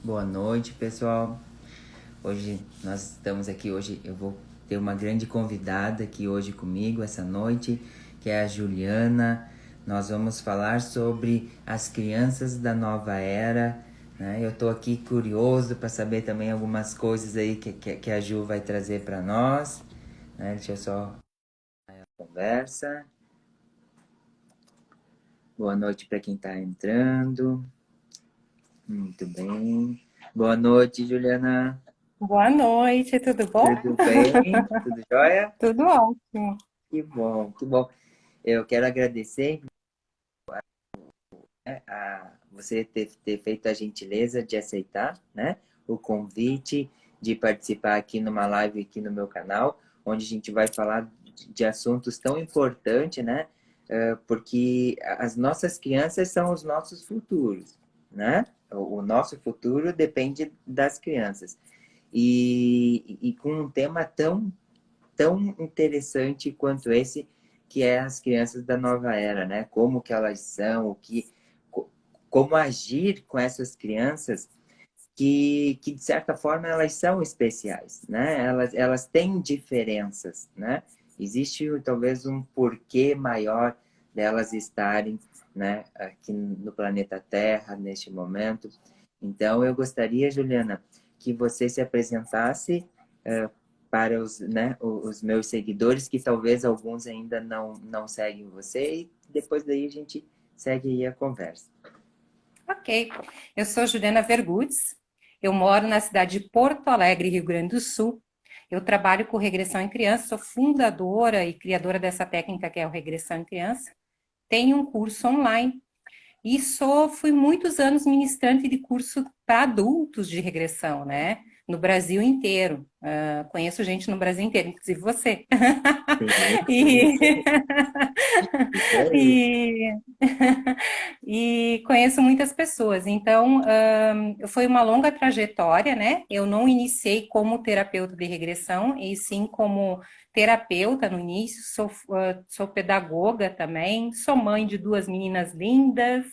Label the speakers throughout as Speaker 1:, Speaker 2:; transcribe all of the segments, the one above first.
Speaker 1: Boa noite, pessoal. Hoje nós estamos aqui. Hoje eu vou ter uma grande convidada aqui hoje comigo essa noite, que é a Juliana. Nós vamos falar sobre as crianças da nova era, né? Eu estou aqui curioso para saber também algumas coisas aí que a Ju vai trazer para nós, né? Deixa eu só conversa. Boa noite para quem está entrando. Muito bem. Boa noite, Juliana.
Speaker 2: Boa noite, tudo bom?
Speaker 1: Tudo bem? Tudo jóia?
Speaker 2: Tudo ótimo.
Speaker 1: Que bom, que bom. Eu quero agradecer, né, a você ter feito a gentileza de aceitar, né, o convite de participar aqui numa live aqui no meu canal, onde a gente vai falar de assuntos tão importantes, né? Porque as nossas crianças são os nossos futuros, né? O nosso futuro depende das crianças. E com um tema tão interessante quanto esse, que é as crianças da nova era, né? Como que elas são, como agir com essas crianças que de certa forma elas são especiais, né? Elas têm diferenças, né? Existe talvez um porquê maior delas estarem, né, aqui no planeta Terra neste momento. Então eu gostaria, Juliana, que você se apresentasse para os meus seguidores, que talvez alguns ainda não seguem você, e depois daí a gente segue aí a conversa.
Speaker 2: Ok. Eu sou Juliana Vergutes. Eu moro na cidade de Porto Alegre, Rio Grande do Sul. Eu trabalho com regressão em criança, sou fundadora e criadora dessa técnica que é o regressão em criança. Tenho um curso online e fui muitos anos ministrante de curso para adultos de regressão, né? No Brasil inteiro. Conheço gente no Brasil inteiro, inclusive você.
Speaker 1: Sim, sim,
Speaker 2: E,
Speaker 1: isso aí.
Speaker 2: e, e conheço muitas pessoas. Então, foi uma longa trajetória, né? Eu não iniciei como terapeuta de regressão, e sim como terapeuta no início. Sou pedagoga também, sou mãe de duas meninas lindas.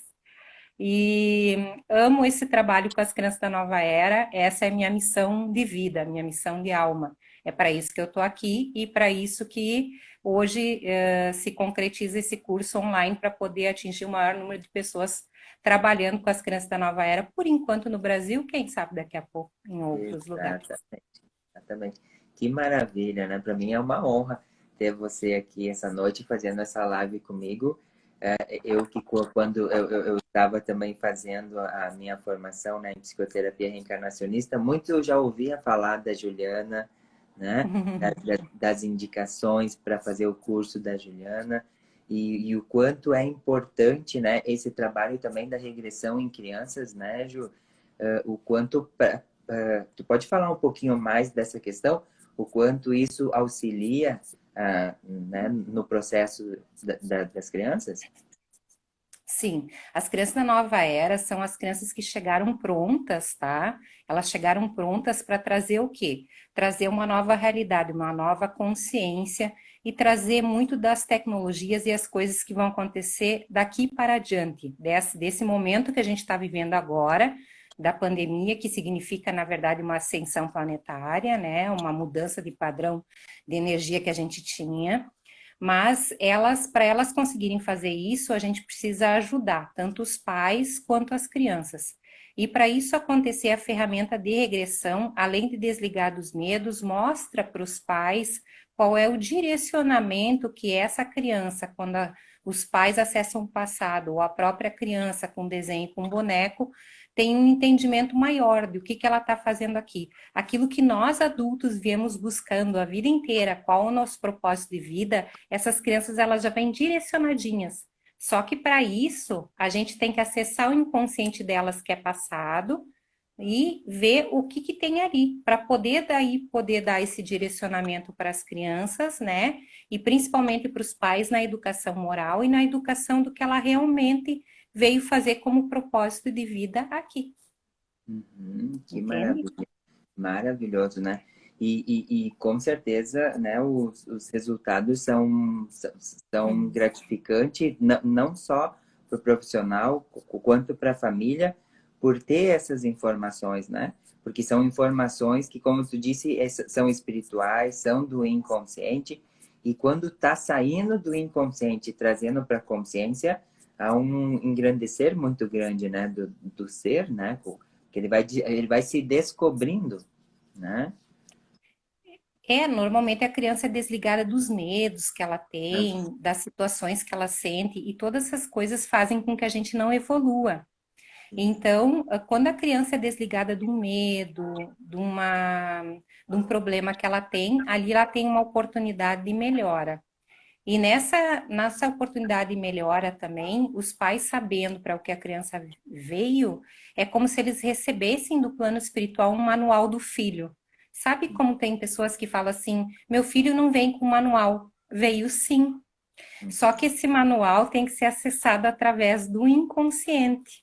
Speaker 2: E amo esse trabalho com as crianças da nova era. Essa é a minha missão de vida, minha missão de alma. É para isso que eu estou aqui e para isso que hoje se concretiza esse curso online para poder atingir o maior número de pessoas trabalhando com as crianças da nova era, por enquanto no Brasil, quem sabe daqui a pouco em outros lugares.
Speaker 1: Exatamente, exatamente. Que maravilha, né? Para mim é uma honra ter você aqui essa noite fazendo essa live comigo. Eu que quando eu estava também fazendo a minha formação, né, em psicoterapia reencarnacionista, muito eu já ouvia falar da Juliana, né? Das indicações para fazer o curso da Juliana e o quanto é importante, né, esse trabalho também da regressão em crianças, né, Ju? O quanto tu pode falar um pouquinho mais dessa questão, o quanto isso auxilia, né, no processo das crianças?
Speaker 2: Sim, as crianças da nova era são as crianças que chegaram prontas, tá? Elas chegaram prontas para trazer o quê? Trazer uma nova realidade, uma nova consciência e trazer muito das tecnologias e as coisas que vão acontecer daqui para adiante, desse momento que a gente está vivendo agora, da pandemia, que significa, na verdade, uma ascensão planetária, né? Uma mudança de padrão de energia que a gente tinha. Mas para elas conseguirem fazer isso, a gente precisa ajudar tanto os pais quanto as crianças. E para isso acontecer, a ferramenta de regressão, além de desligar dos medos, mostra para os pais qual é o direcionamento que essa criança, os pais acessam o passado, ou a própria criança com desenho, com boneco, tem um entendimento maior do que ela está fazendo aqui. Aquilo que nós adultos viemos buscando a vida inteira, qual o nosso propósito de vida, essas crianças elas já vêm direcionadinhas. Só que para isso, a gente tem que acessar o inconsciente delas que é passado e ver o que tem ali, para poder dar esse direcionamento para as crianças, né? E principalmente para os pais na educação moral e na educação do que ela realmente veio fazer como propósito de vida aqui,
Speaker 1: Uhum, que
Speaker 2: entende?
Speaker 1: maravilha, maravilhoso, né? E com certeza, né, os resultados são gratificantes, não só para o profissional, quanto para a família, por ter essas informações, né? Porque são informações que, como tu disse, são espirituais, são do inconsciente, e quando está saindo do inconsciente e trazendo para a consciência, há um engrandecer muito grande, né, do ser, né? Que ele vai se descobrindo, né?
Speaker 2: Normalmente a criança é desligada dos medos que ela tem, das situações que ela sente, e todas essas coisas fazem com que a gente não evolua. Então, quando a criança é desligada de um medo, de um problema que ela tem, ali ela tem uma oportunidade de melhora. E nessa oportunidade de melhora também, os pais sabendo para o que a criança veio, é como se eles recebessem do plano espiritual um manual do filho. Sabe como tem pessoas que falam assim: meu filho não vem com manual? Veio sim. Só que esse manual tem que ser acessado através do inconsciente.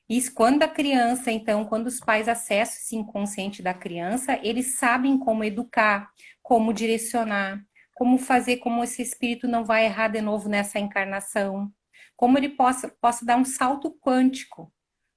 Speaker 2: Isso quando a criança, então, quando os pais acessam esse inconsciente da criança, eles sabem como educar, como direcionar, como fazer, como esse espírito não vai errar de novo nessa encarnação, como ele possa dar um salto quântico,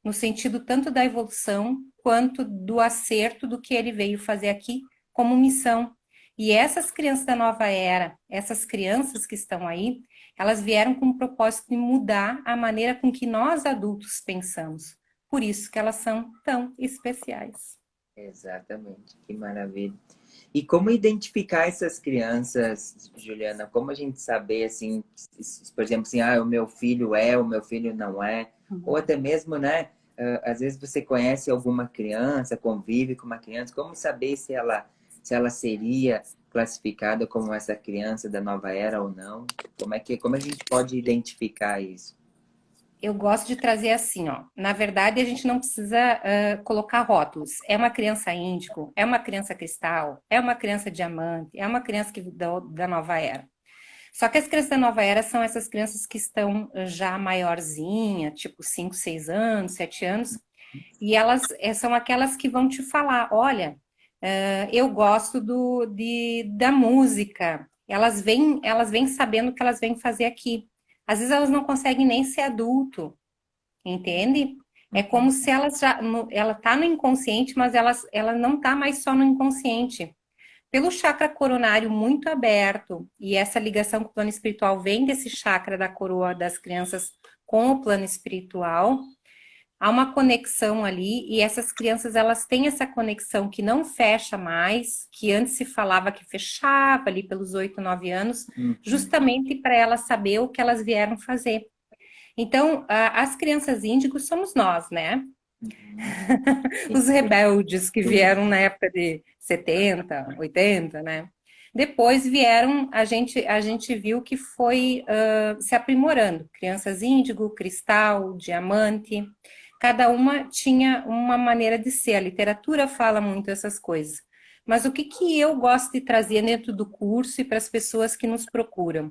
Speaker 2: no sentido tanto da evolução quanto do acerto do que ele veio fazer aqui como missão. E essas crianças da nova era, essas crianças que estão aí, elas vieram com o propósito de mudar a maneira com que nós adultos pensamos. Por isso que elas são tão especiais.
Speaker 1: Exatamente, que maravilha. E como identificar essas crianças, Juliana? Como a gente saber, assim, por exemplo, assim, o meu filho é, o meu filho não é? Ou até mesmo, né? Às vezes você conhece alguma criança, convive com uma criança, como saber se ela seria classificada como essa criança da nova era ou não? Como a gente pode identificar isso?
Speaker 2: Eu gosto de trazer assim, ó. Na verdade, a gente não precisa colocar rótulos. É uma criança índigo, é uma criança cristal, é uma criança diamante, é uma criança da nova era. Só que as crianças da nova era são essas crianças que estão já maiorzinha, tipo 5, 6 anos, 7 anos, e elas são aquelas que vão te falar, olha, eu gosto da música. Elas vêm sabendo o que elas vêm fazer aqui. Às vezes elas não conseguem nem ser adulto, entende? É como se elas já, ela tá no inconsciente, mas ela não tá mais só no inconsciente. Pelo chakra coronário muito aberto, e essa ligação com o plano espiritual vem desse chakra da coroa das crianças com o plano espiritual, há uma conexão ali, e essas crianças, elas têm essa conexão que não fecha mais, que antes se falava que fechava ali pelos 8, 9 anos, justamente para elas saber o que elas vieram fazer. Então, as crianças índigos somos nós, né? Os rebeldes que vieram na época de 70, 80, né? Depois vieram, a gente viu que foi se aprimorando. Crianças índigo, cristal, diamante, cada uma tinha uma maneira de ser. A literatura fala muito essas coisas. Mas o que, que eu gosto de trazer dentro do curso e para as pessoas que nos procuram?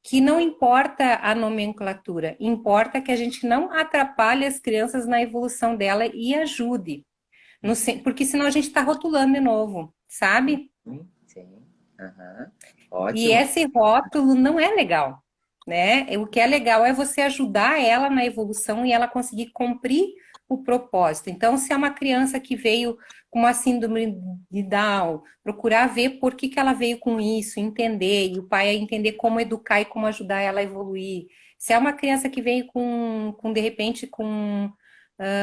Speaker 2: Que não importa a nomenclatura, importa que a gente não atrapalhe as crianças na evolução dela e ajude. Porque senão a gente está rotulando de novo, sabe?
Speaker 1: Sim. Aham.
Speaker 2: E
Speaker 1: Ótimo.
Speaker 2: esse rótulo não é legal, né? O que é legal é você ajudar ela na evolução e ela conseguir cumprir o propósito. Então, se é uma criança que veio com uma síndrome de Down, procurar ver por que ela veio com isso, entender, e o pai entender como educar e como ajudar ela a evoluir. Se é uma criança que veio de repente, com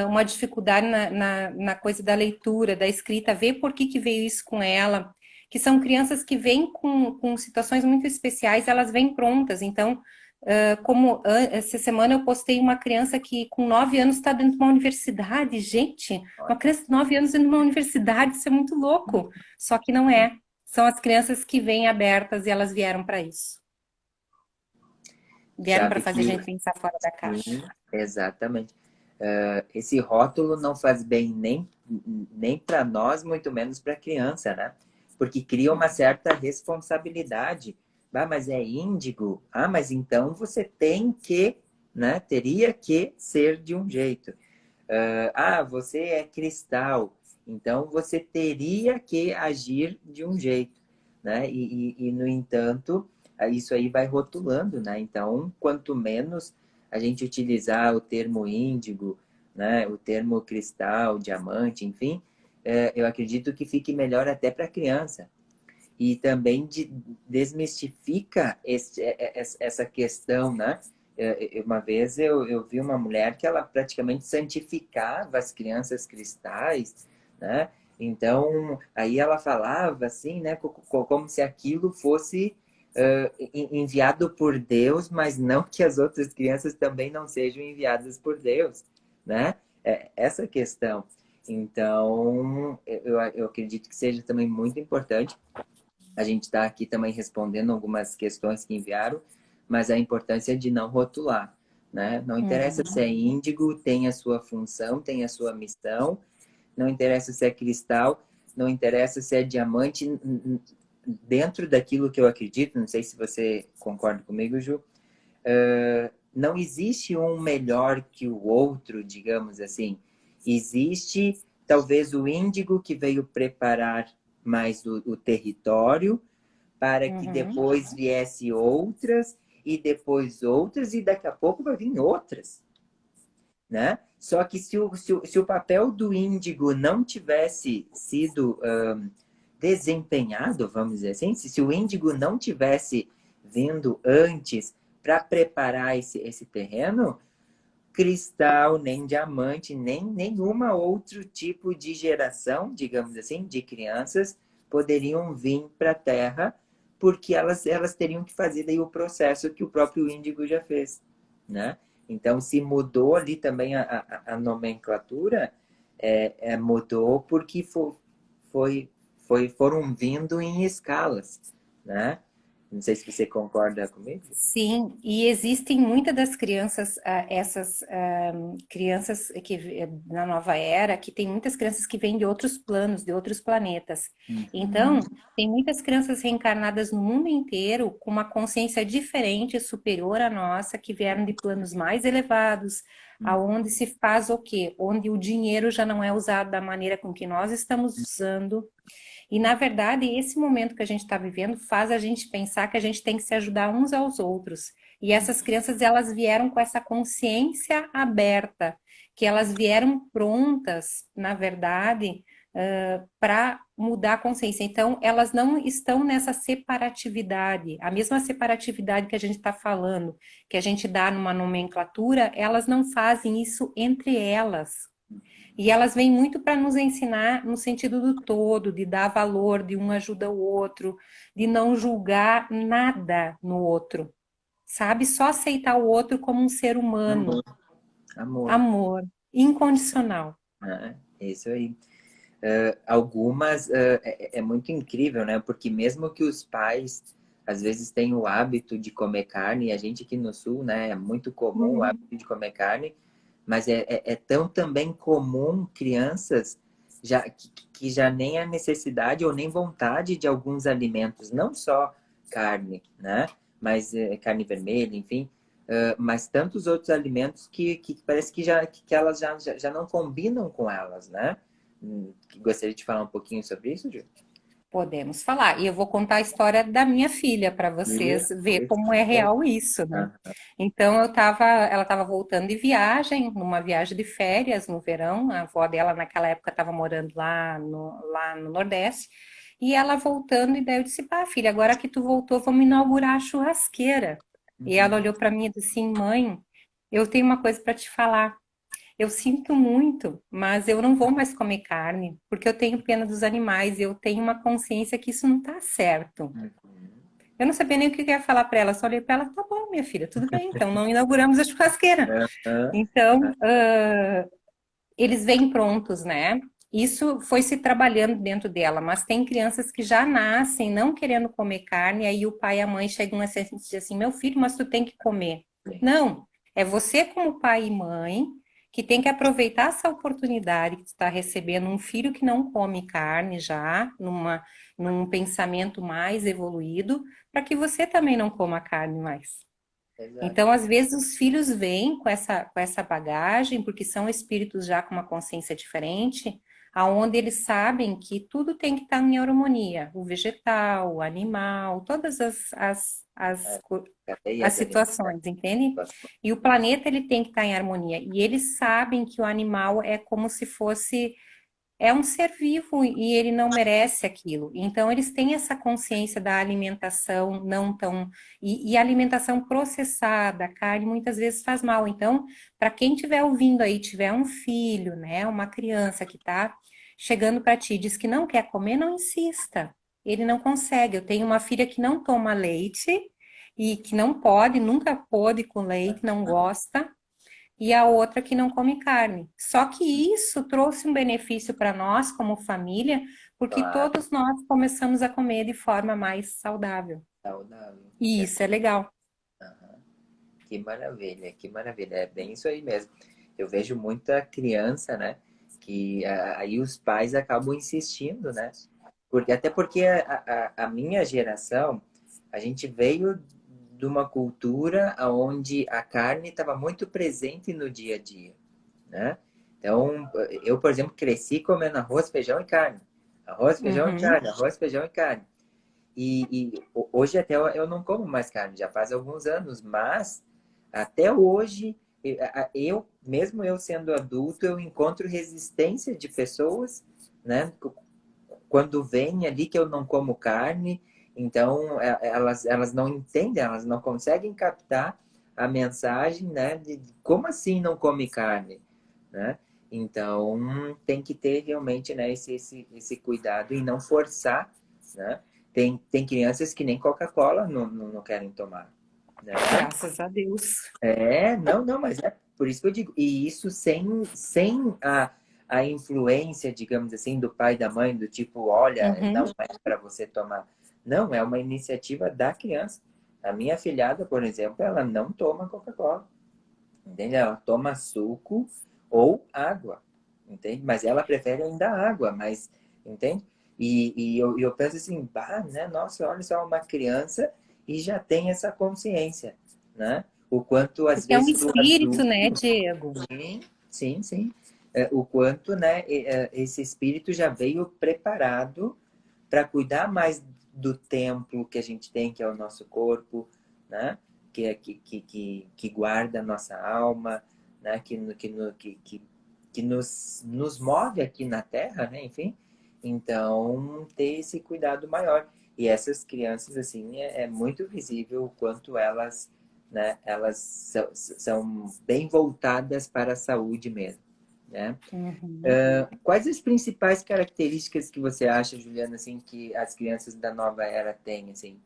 Speaker 2: uma dificuldade na coisa da leitura, da escrita, ver por que veio isso com ela, que são crianças que vêm com situações muito especiais, elas vêm prontas. Então, como essa semana eu postei uma criança que com 9 anos está dentro de uma universidade. Gente, uma criança de 9 anos dentro de uma universidade, isso é muito louco. Só que não é. São as crianças que vêm abertas e elas vieram para isso. Vieram para
Speaker 1: Sabe
Speaker 2: fazer a
Speaker 1: que
Speaker 2: gente pensar fora da
Speaker 1: sim,
Speaker 2: caixa.
Speaker 1: exatamente. Esse rótulo não faz bem nem para nós, muito menos para a criança, né? Porque cria uma certa responsabilidade. Mas é índigo? Mas então você tem que, né? Teria que ser de um jeito. Você é cristal, então você teria que agir de um jeito, né? No entanto, isso aí vai rotulando, né? Então, quanto menos a gente utilizar o termo índigo, né? O termo cristal, diamante, enfim, eu acredito que fique melhor até para a criança. E também desmistifica essa questão, né? Uma vez eu vi uma mulher que ela praticamente santificava as crianças cristais, né? Então, aí ela falava assim, né? Como se aquilo fosse enviado por Deus, mas não que as outras crianças também não sejam enviadas por Deus, né? Essa questão. Então, eu acredito que seja também muito importante. A gente está aqui também respondendo algumas questões que enviaram, mas a importância de não rotular, né? Não interessa se é índigo, tem a sua função, tem a sua missão, não interessa se é cristal, não interessa se é diamante, dentro daquilo que eu acredito, não sei se você concorda comigo, Ju, não existe um melhor que o outro, digamos assim. Existe talvez o índigo que veio preparar mais o território para que depois viesse outras e depois outras e daqui a pouco vai vir outras, né? Só que se o papel do índigo não tivesse sido desempenhado, vamos dizer assim, se o índigo não tivesse vindo antes para preparar esse terreno, cristal, nem diamante, nem nenhuma outro tipo de geração, digamos assim, de crianças poderiam vir para a Terra, porque elas teriam que fazer daí o processo que o próprio índigo já fez, né? Então, se mudou ali também a nomenclatura, mudou porque foram vindo em escalas, né? Não sei se você concorda comigo.
Speaker 2: Sim, e existem muitas das crianças, essas crianças que na nova era, que tem muitas crianças que vêm de outros planos, de outros planetas. Então, tem muitas crianças reencarnadas no mundo inteiro com uma consciência diferente, superior à nossa, que vieram de planos mais elevados, aonde se faz o quê? Onde o dinheiro já não é usado da maneira com que nós estamos usando. E, na verdade, esse momento que a gente está vivendo faz a gente pensar que a gente tem que se ajudar uns aos outros. E essas crianças, elas vieram com essa consciência aberta, que elas vieram prontas, na verdade, para mudar a consciência. Então, elas não estão nessa separatividade, a mesma separatividade que a gente está falando, que a gente dá numa nomenclatura, elas não fazem isso entre elas. E elas vêm muito para nos ensinar no sentido do todo, de dar valor, de um ajuda o outro, de não julgar nada no outro, sabe? Só aceitar o outro como um ser humano.
Speaker 1: Amor.
Speaker 2: Amor, incondicional.
Speaker 1: É isso aí. Algumas é muito incrível, né? Porque mesmo que os pais às vezes têm o hábito de comer carne, e a gente aqui no sul, né, é muito comum o hábito de comer carne, mas é tão também comum crianças que já nem a necessidade ou nem vontade de alguns alimentos, não só carne, né? Mas carne vermelha, enfim, mas tantos outros alimentos que parece que elas já não combinam com elas, né? Gostaria de falar um pouquinho sobre isso, Ju?
Speaker 2: Podemos falar. E eu vou contar a história da minha filha para vocês ver como é real isso, né? Então ela estava voltando de viagem, numa viagem de férias no verão. A avó dela naquela época estava morando lá no Nordeste. E ela voltando, e daí eu disse: pá, filha, agora que tu voltou, vamos inaugurar a churrasqueira. E ela olhou para mim e disse assim: mãe, eu tenho uma coisa para te falar. Eu sinto muito, mas eu não vou mais comer carne, porque eu tenho pena dos animais, eu tenho uma consciência que isso não está certo. Eu não sabia nem o que eu ia falar para ela, só olhei para ela: tá bom, minha filha, tudo bem, então não inauguramos a churrasqueira. Então, eles vêm prontos, né? Isso foi se trabalhando dentro dela, mas tem crianças que já nascem não querendo comer carne, aí o pai e a mãe chegam a dizer assim: meu filho, mas tu tem que comer. Não, é você como pai e mãe que tem que aproveitar essa oportunidade que tu está recebendo um filho que não come carne já, num pensamento mais evoluído, para que você também não coma carne mais.
Speaker 1: Exato.
Speaker 2: Então, às vezes, os filhos vêm com essa bagagem, porque são espíritos já com uma consciência diferente, aonde eles sabem que tudo tem que estar em harmonia, o vegetal, o animal, todas
Speaker 1: É,
Speaker 2: as
Speaker 1: cadeias
Speaker 2: situações, entende?
Speaker 1: alimentares.
Speaker 2: E o planeta ele tem que estar em harmonia. E eles sabem que o animal é como se fosse é um ser vivo e ele não merece aquilo. Então, eles têm essa consciência da alimentação não tão. E a alimentação processada, a carne, muitas vezes faz mal. Então, para quem estiver ouvindo aí, tiver um filho, né, uma criança que está chegando para ti, e diz que não quer comer, não insista. Ele não consegue. Eu tenho uma filha que não toma leite e que não pode, nunca pôde com leite, não gosta e a outra que não come carne. Só que isso trouxe um benefício para nós como família, porque
Speaker 1: Claro,
Speaker 2: todos nós começamos a comer de forma mais saudável.
Speaker 1: saudável.
Speaker 2: E
Speaker 1: É,
Speaker 2: isso é legal.
Speaker 1: aham. Que maravilha, que maravilha. É bem isso aí mesmo. Eu vejo muita criança, né? Que aí os pais acabam insistindo, né? Porque, até porque a minha geração, a gente veio de uma cultura onde a carne estava muito presente no dia a dia, né? Então, eu, por exemplo, cresci comendo arroz, feijão e carne. Arroz, feijão e
Speaker 2: Uhum.
Speaker 1: carne, arroz, feijão e carne. E hoje até eu não como mais carne, já faz alguns anos, mas até hoje, mesmo eu sendo adulto, eu encontro resistência de pessoas, né? Quando vem ali que eu não como carne, então elas não entendem, elas não conseguem captar a mensagem, né? De como assim não come carne, né? Então tem que ter realmente, né, esse cuidado e não forçar, né? Tem crianças que nem Coca-Cola não querem tomar, né?
Speaker 2: Graças a Deus.
Speaker 1: Não, mas é por isso que eu digo. E isso sem a influência, digamos assim, do pai e da mãe, do tipo, olha, não
Speaker 2: Uhum.
Speaker 1: é para você tomar. Não, é uma iniciativa da criança. A minha filhada, por exemplo, ela não toma Coca-Cola, entende? Ela toma suco ou água, entende? Mas ela prefere ainda água, mas, entende? E eu penso assim, bah, né? Nossa, olha só, uma criança e já tem essa consciência, né? O quanto, às
Speaker 2: Porque é um
Speaker 1: vezes, o
Speaker 2: espírito,
Speaker 1: adulto...
Speaker 2: né, Diego?
Speaker 1: Sim, sim, sim. O quanto, né, esse espírito já veio preparado para cuidar mais do templo que a gente tem, que é o nosso corpo, né? Que guarda a nossa alma, né? Que nos move aqui na Terra, né? Enfim, então ter esse cuidado maior. E essas crianças, assim, é muito visível o quanto elas, né? Elas são bem voltadas para a saúde mesmo, né?
Speaker 2: Uhum.
Speaker 1: Quais as principais características que você acha, Juliana, assim, que as crianças da nova era têm, assim,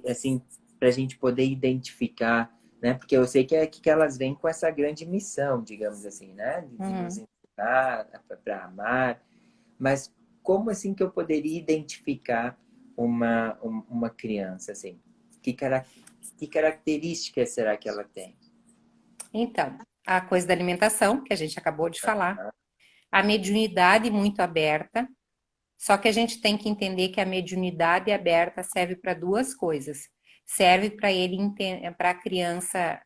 Speaker 1: assim, para a gente poder identificar, né? Porque eu sei que elas vêm com essa grande missão, digamos assim, né? De nos
Speaker 2: Uhum.
Speaker 1: ensinar para amar, mas como assim que eu poderia identificar uma criança, assim? Que, cara, que características será que ela tem?
Speaker 2: Então, a coisa da alimentação, que a gente acabou de falar, a mediunidade muito aberta. Só que a gente tem que entender que a mediunidade aberta serve para duas coisas. Serve para ele, para a criança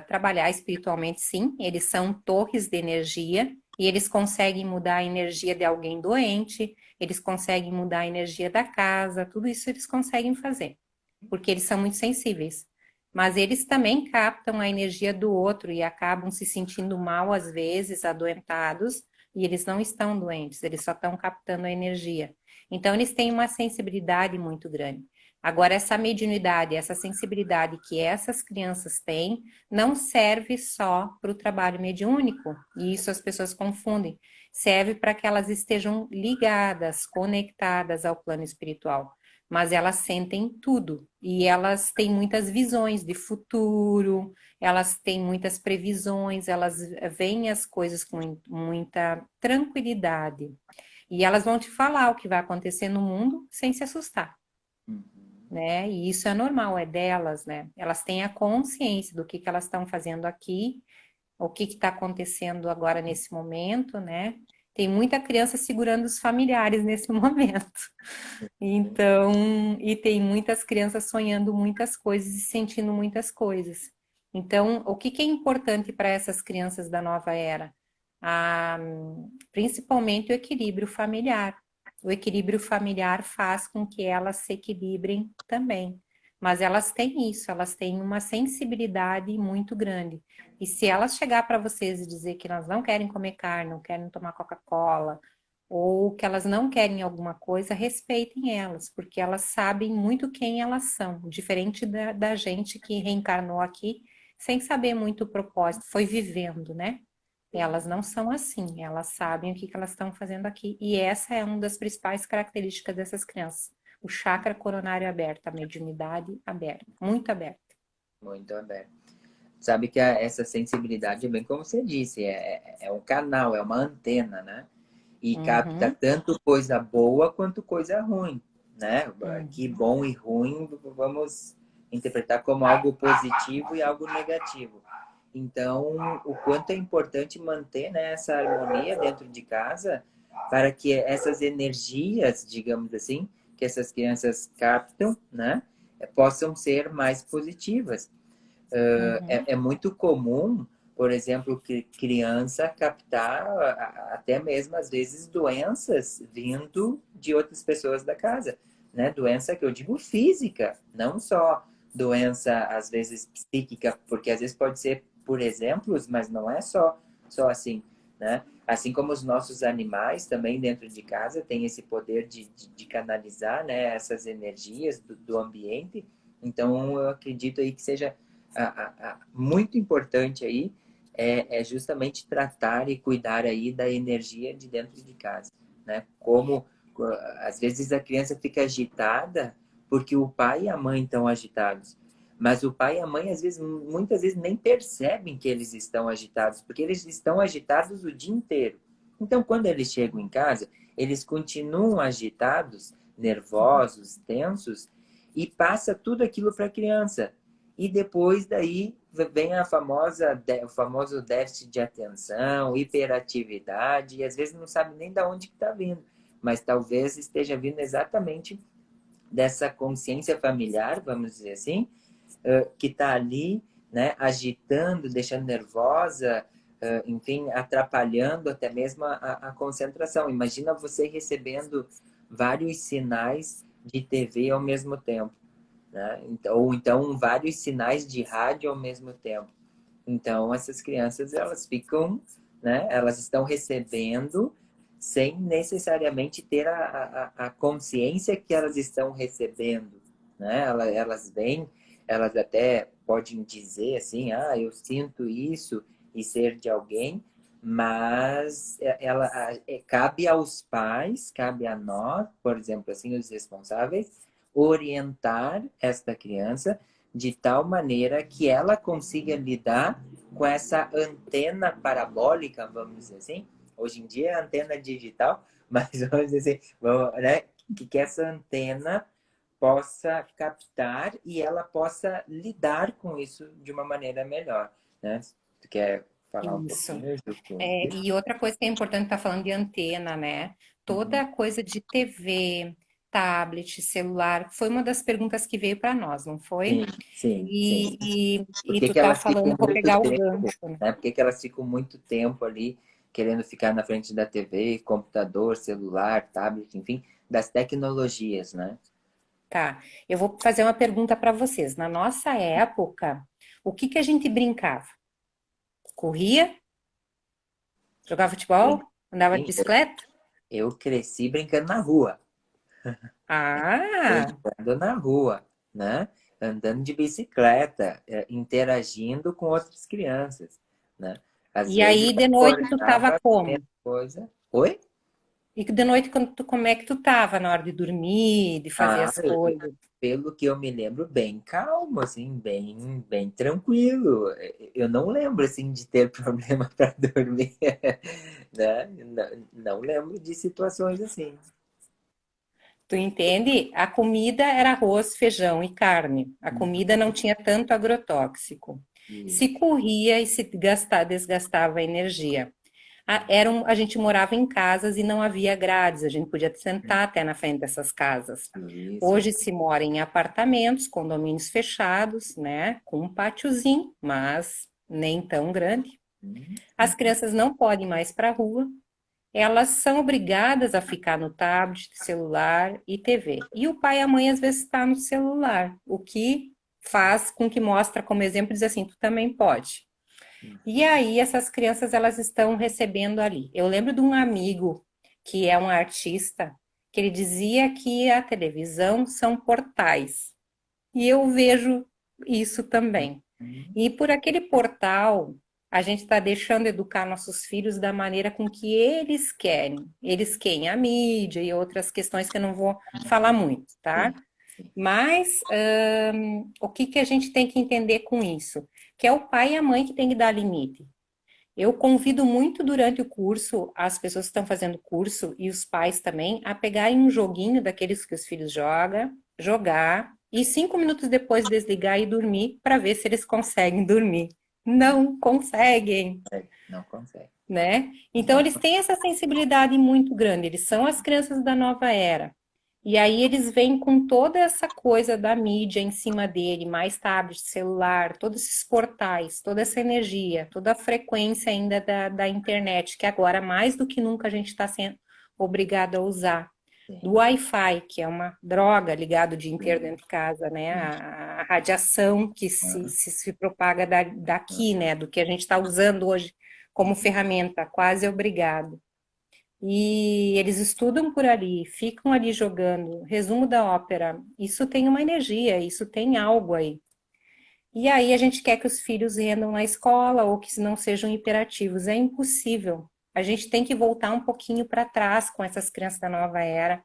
Speaker 2: trabalhar espiritualmente, sim. Eles são torres de energia e eles conseguem mudar a energia de alguém doente, eles conseguem mudar a energia da casa, tudo isso eles conseguem fazer, porque eles são muito sensíveis. Mas eles também captam a energia do outro e acabam se sentindo mal às vezes, adoentados, e eles não estão doentes, eles só estão captando a energia. Então, eles têm uma sensibilidade muito grande. Agora, essa mediunidade, essa sensibilidade que essas crianças têm, não serve só para o trabalho mediúnico, e isso as pessoas confundem. Serve para que elas estejam ligadas, conectadas ao plano espiritual. Mas elas sentem tudo, e elas têm muitas visões de futuro, elas têm muitas previsões, elas veem as coisas com muita tranquilidade. E elas vão te falar o que vai acontecer no mundo sem se assustar,
Speaker 1: Uhum.
Speaker 2: né? E isso é normal, é delas, né? Elas têm a consciência do que elas estão fazendo aqui, o que está acontecendo agora nesse momento, né? Tem muita criança segurando os familiares nesse momento. Então, e tem muitas crianças sonhando muitas coisas e sentindo muitas coisas. Então, o que é importante para essas crianças da nova era? a, principalmente o equilíbrio familiar. O equilíbrio familiar faz com que elas se equilibrem também. Mas elas têm isso, elas têm uma sensibilidade muito grande. E se elas chegar para vocês e dizer que elas não querem comer carne, não querem tomar Coca-Cola, ou que elas não querem alguma coisa, respeitem elas, porque elas sabem muito quem elas são, diferente da gente que reencarnou aqui sem saber muito o propósito, foi vivendo, né? Elas não são assim, elas sabem o que elas estão fazendo aqui. E essa é uma das principais características dessas crianças. O chakra coronário aberto, a mediunidade aberta, muito aberta.
Speaker 1: Muito aberto. Sabe que essa sensibilidade, é bem como você disse, é um canal, é uma antena, né? E capta
Speaker 2: Uhum,
Speaker 1: tanto coisa boa quanto coisa ruim, né? Que
Speaker 2: uhum,
Speaker 1: bom e ruim vamos interpretar como algo positivo e algo negativo. Então, o quanto é importante manter, né, essa harmonia dentro de casa para que essas energias, digamos assim, que essas crianças captam, né, possam ser mais positivas.
Speaker 2: uhum.
Speaker 1: É muito comum, por exemplo, que criança captar até mesmo às vezes doenças vindo de outras pessoas da casa, né? Doença que eu digo física, não só doença às vezes psíquica, porque às vezes pode ser por exemplos, mas não é só assim, né? Assim como os nossos animais também dentro de casa têm esse poder de canalizar, né, essas energias do ambiente. Então, eu acredito aí que seja muito importante aí justamente tratar e cuidar aí da energia de dentro de casa, né? Como às vezes a criança fica agitada porque o pai e a mãe estão agitados, mas o pai e a mãe às vezes, muitas vezes nem percebem que eles estão agitados, porque eles estão agitados o dia inteiro. Então, quando eles chegam em casa, eles continuam agitados, nervosos, tensos, e passa tudo aquilo para a criança. E depois daí vem o famoso déficit de atenção, hiperatividade, e às vezes não sabe nem de onde está vindo, mas talvez esteja vindo exatamente dessa consciência familiar, vamos dizer assim, que está ali, né, agitando, deixando nervosa, enfim, atrapalhando até mesmo a concentração. Imagina você recebendo vários sinais de TV ao mesmo tempo, né? Ou então vários sinais de rádio ao mesmo tempo. Então essas crianças elas ficam, né? Elas estão recebendo sem necessariamente ter a consciência que elas estão recebendo, né? Elas vêm, elas até podem dizer assim, ah, eu sinto isso e ser de alguém, mas cabe aos pais, cabe a nós, por exemplo, assim, os responsáveis, orientar esta criança de tal maneira que ela consiga lidar com essa antena parabólica, vamos dizer assim. Hoje em dia é antena digital, mas vamos dizer assim, né? Que essa antena possa captar e ela possa lidar com isso de uma maneira melhor, né? Tu quer falar um
Speaker 2: Isso.
Speaker 1: pouquinho, Ju?
Speaker 2: E outra coisa que é importante estar falando de antena, né?
Speaker 1: Uhum.
Speaker 2: Toda coisa de TV, tablet, celular, foi uma das perguntas que veio para nós, não
Speaker 1: Sim,
Speaker 2: foi?
Speaker 1: sim, sim.
Speaker 2: E
Speaker 1: Por que
Speaker 2: tu
Speaker 1: que
Speaker 2: tá
Speaker 1: elas
Speaker 2: falando,
Speaker 1: ficam
Speaker 2: eu vou
Speaker 1: muito
Speaker 2: pegar o
Speaker 1: tempo,
Speaker 2: gancho, né?
Speaker 1: né? Por que que elas ficam muito tempo ali querendo ficar na frente da TV, computador, celular, tablet, enfim, das tecnologias, né?
Speaker 2: Tá, eu vou fazer uma pergunta para vocês. Na nossa época, o que que a gente brincava? Corria? Jogava
Speaker 1: Sim,
Speaker 2: futebol? Andava de
Speaker 1: sim.
Speaker 2: bicicleta?
Speaker 1: Eu cresci brincando na rua,
Speaker 2: Ah!
Speaker 1: brincando na rua, né? Andando de bicicleta, interagindo com outras crianças, né? Às
Speaker 2: E
Speaker 1: vezes
Speaker 2: aí de noite tu tava
Speaker 1: acordava,
Speaker 2: como?
Speaker 1: primeira coisa. Oi?
Speaker 2: E que de noite como é que tu tava na hora de dormir, de fazer
Speaker 1: Ah,
Speaker 2: as coisas?
Speaker 1: pelo que eu me lembro, bem calmo, assim, bem tranquilo. Eu não lembro, assim, de ter problema para dormir, né? Não lembro de situações assim.
Speaker 2: Tu entende? A comida era arroz, feijão e carne. A comida não tinha tanto agrotóxico. Se
Speaker 1: Isso.
Speaker 2: corria e se desgastava a energia. A gente morava em casas e não havia grades, a gente podia sentar até na frente dessas casas.
Speaker 1: Isso.
Speaker 2: Hoje se mora em apartamentos, condomínios fechados, né, com um pátiozinho, mas nem tão grande. As crianças não podem mais para a rua, elas são obrigadas a ficar no tablet, celular e TV. E o pai e a mãe às vezes está no celular, o que faz com que mostra como exemplo, diz assim, tu também pode. E aí essas crianças elas estão recebendo ali. Eu lembro de um amigo que é um artista, que ele dizia que a televisão são portais. E eu vejo isso também. E por aquele portal, a gente está deixando educar nossos filhos da maneira com que eles querem. Eles querem a mídia e outras questões que eu não vou falar muito, tá?
Speaker 1: Sim, sim.
Speaker 2: Mas o que que a gente tem que entender com isso? Que é o pai e a mãe que tem que dar limite. Eu convido muito durante o curso as pessoas que estão fazendo curso e os pais também a pegarem um joguinho daqueles que os filhos jogam, jogar e 5 minutos depois desligar e dormir para ver se eles conseguem dormir. Não conseguem,
Speaker 1: Não consegue.
Speaker 2: né? Então
Speaker 1: Não
Speaker 2: eles têm essa sensibilidade muito grande, eles são as crianças da nova era. E aí eles vêm com toda essa coisa da mídia em cima dele, mais tablet, celular, todos esses portais, toda essa energia, toda a frequência ainda da internet, que agora mais do que nunca a gente está sendo obrigado a usar. Do
Speaker 1: consegue.
Speaker 2: Wi-Fi, que é uma droga ligada o dia inteiro dentro de casa, né? A radiação que se propaga daqui, né? Do que a gente está usando hoje como ferramenta, quase obrigado. E eles estudam por ali, ficam ali jogando. Resumo da ópera. Isso tem uma energia, isso tem algo aí. E aí a gente quer que os filhos rendam na escola ou que não sejam hiperativos. É impossível. A gente tem que voltar um pouquinho para trás com essas crianças da nova era.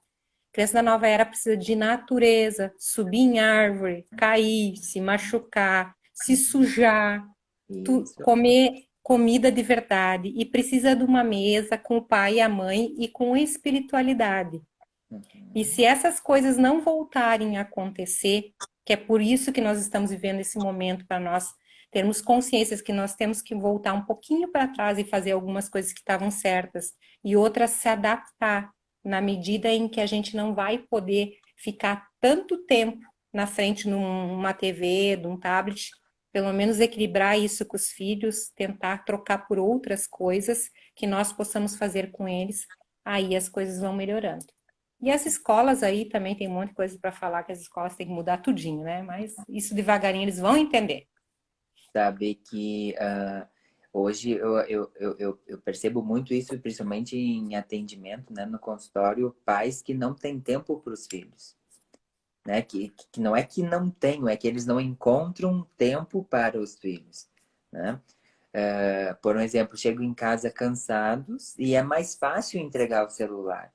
Speaker 2: Criança da nova era precisa de natureza, subir em árvore, cair, se machucar, se sujar,
Speaker 1: Isso.
Speaker 2: comer comida de verdade e precisa de uma mesa com o pai e a mãe e com espiritualidade. E
Speaker 1: Uhum.
Speaker 2: se essas coisas não voltarem a acontecer, que é por isso que nós estamos vivendo esse momento para nós termos consciências que nós temos que voltar um pouquinho para trás e fazer algumas coisas que estavam certas e outras se adaptar na medida em que a gente não vai poder ficar tanto tempo na frente numa TV, de um tablet, pelo menos equilibrar isso com os filhos, tentar trocar por outras coisas que nós possamos fazer com eles, aí as coisas vão melhorando. E as escolas aí também tem um monte de coisa para falar que as escolas têm que mudar tudinho, né? Mas isso devagarinho eles vão entender.
Speaker 1: Sabe que hoje eu percebo muito isso, principalmente em atendimento, né, no consultório, pais que não têm tempo para os filhos. Né? Que não é que não tenham, é que eles não encontram tempo para os filhos, né? Por um exemplo, chegam em casa cansados e é mais fácil entregar o celular.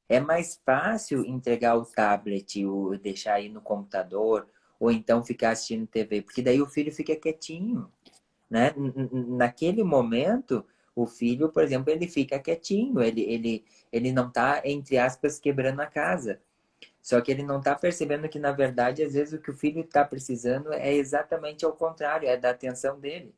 Speaker 1: É mais fácil entregar o tablet, ou deixar aí no computador, ou então ficar assistindo TV, porque daí o filho fica quietinho, né? Naquele momento, o filho, por exemplo, ele fica quietinho, ele não está, entre aspas, quebrando a casa. Só que ele não está percebendo que, na verdade, às vezes o que o filho está precisando é exatamente ao contrário, é da atenção dele.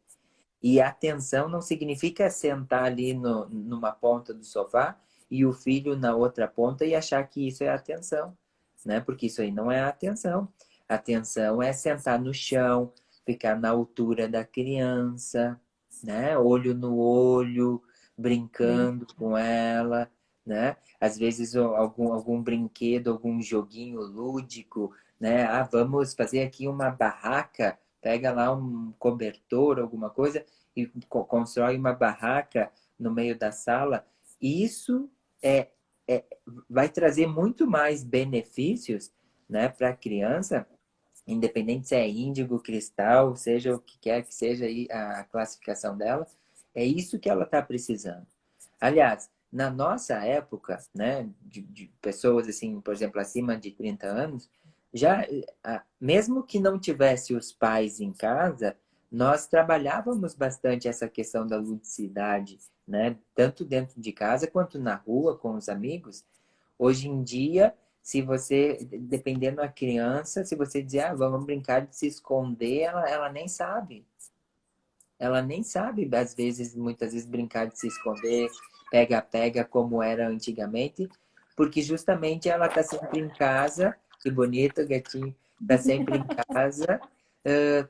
Speaker 1: E atenção não significa sentar ali no, numa ponta do sofá e o filho na outra ponta e achar que isso é atenção, né? Porque isso aí não é atenção. Atenção é sentar no chão, ficar na altura da criança, né? Olho no olho,
Speaker 2: Bem,
Speaker 1: brincando com ela, né? Às vezes algum brinquedo, algum joguinho lúdico, né? Ah, vamos fazer aqui uma barraca, pega lá um cobertor, alguma coisa e constrói uma barraca no meio da sala. Isso é, é vai trazer muito mais benefícios, né, para a criança, independente se é índigo, cristal, seja o que quer que seja aí a classificação dela, é isso que ela está precisando. Aliás, na nossa época, né, de pessoas assim, por exemplo, acima de 30 anos, já mesmo que não tivesse os pais em casa, nós trabalhávamos bastante essa questão da ludicidade, né, tanto dentro de casa quanto na rua com os amigos. Hoje em dia, se você, dependendo da criança, se você dizer, ah, vamos brincar de se esconder, ela nem sabe. Ela nem sabe, às vezes, muitas vezes, brincar de se esconder, pega-pega, como era antigamente, porque justamente ela está sempre em casa, que bonito, gatinho, está sempre em casa,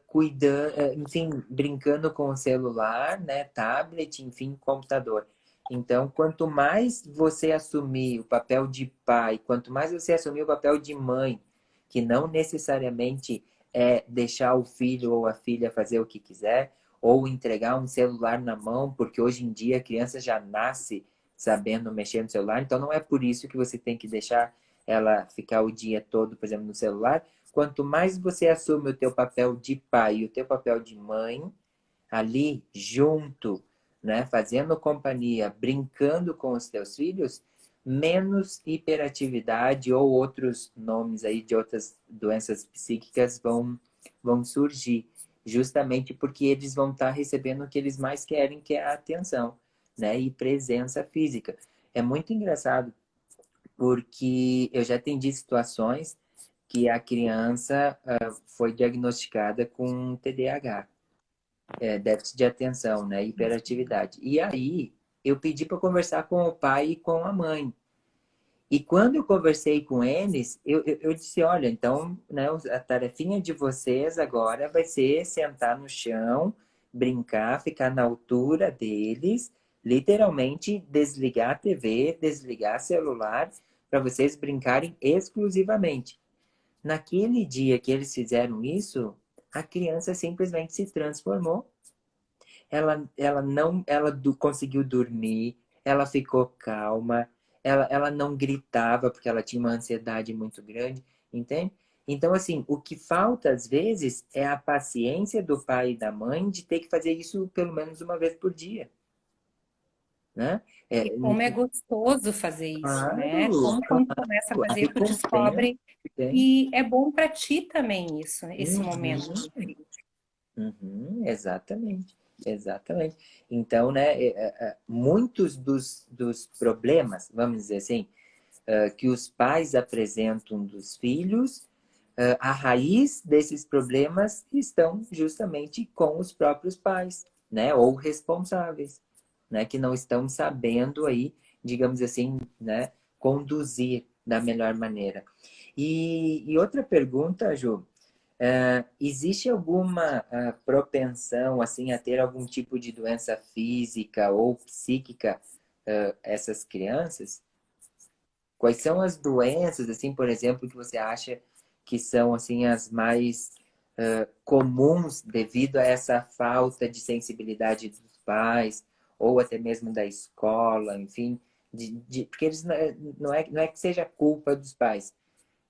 Speaker 1: cuidando, enfim, brincando com o celular, né, tablet, enfim, computador. Então, quanto mais você assumir o papel de pai, quanto mais você assumir o papel de mãe, que não necessariamente é deixar o filho ou a filha fazer o que quiser, ou entregar um celular na mão, porque hoje em dia a criança já nasce sabendo mexer no celular, então não é por isso que você tem que deixar ela ficar o dia todo, por exemplo, no celular. Quanto mais você assume o teu papel de pai e o teu papel de mãe, ali junto, né, fazendo companhia, brincando com os teus filhos, menos hiperatividade ou outros nomes aí de outras doenças psíquicas vão surgir, justamente porque eles vão estar recebendo o que eles mais querem, que é a atenção, né, e presença física. É muito engraçado, porque eu já atendi situações que a criança foi diagnosticada com TDAH, déficit de atenção, né, hiperatividade. E aí eu pedi para conversar com o pai e com a mãe. E quando eu conversei com eles, eu disse, olha, então, né, a tarefinha de vocês agora vai ser sentar no chão, brincar, ficar na altura deles, literalmente desligar a TV, desligar celular, para vocês brincarem exclusivamente. Naquele dia que eles fizeram isso, a criança simplesmente se transformou. Ela não, conseguiu dormir, ela ficou calma, ela não gritava porque ela tinha uma ansiedade muito grande, entende? Então, assim, o que falta às vezes é a paciência do pai e da mãe de ter que fazer isso pelo menos uma vez por dia, né?
Speaker 2: E como é gostoso fazer isso, né?
Speaker 1: Claro,
Speaker 2: Como quando começa a
Speaker 1: claro, a
Speaker 2: fazer, tu
Speaker 1: recompensa
Speaker 2: descobre
Speaker 1: que tem.
Speaker 2: e é bom para ti também isso, esse momento.
Speaker 1: Uhum. Uhum, exatamente, exatamente. Então, né, muitos dos problemas, vamos dizer assim, que os pais apresentam dos filhos, a raiz desses problemas estão justamente com os próprios pais, né, ou responsáveis, né, que não estão sabendo aí, digamos assim, né, conduzir da melhor maneira. E outra pergunta, Ju, existe alguma propensão assim a ter algum tipo de doença física ou psíquica essas crianças? Quais são as doenças assim, por exemplo, que você acha que são assim as mais comuns devido a essa falta de sensibilidade dos pais ou até mesmo da escola, enfim, porque eles não é que seja culpa dos pais,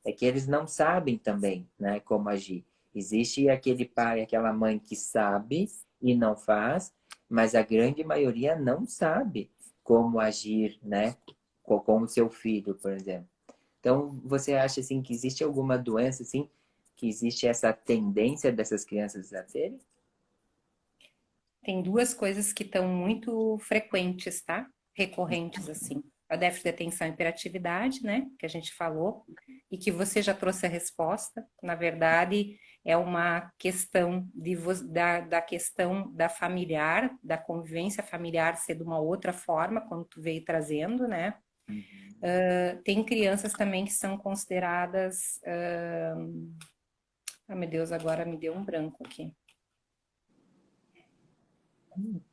Speaker 1: é que eles não sabem também, né, como agir. Existe aquele pai, aquela mãe que sabe e não faz, mas a grande maioria não sabe como agir, né, com o seu filho, por exemplo. Então, você acha assim que existe alguma doença assim que existe essa tendência dessas crianças a terem?
Speaker 2: Tem duas coisas que estão muito frequentes, tá? Recorrentes, assim. A déficit de atenção e hiperatividade, né? Que a gente falou, e que você já trouxe a resposta. Na verdade, é uma questão da questão da familiar, da convivência familiar ser de uma outra forma, como tu veio trazendo, né? Tem crianças também que são consideradas. Ah, meu Deus, agora me deu um branco aqui.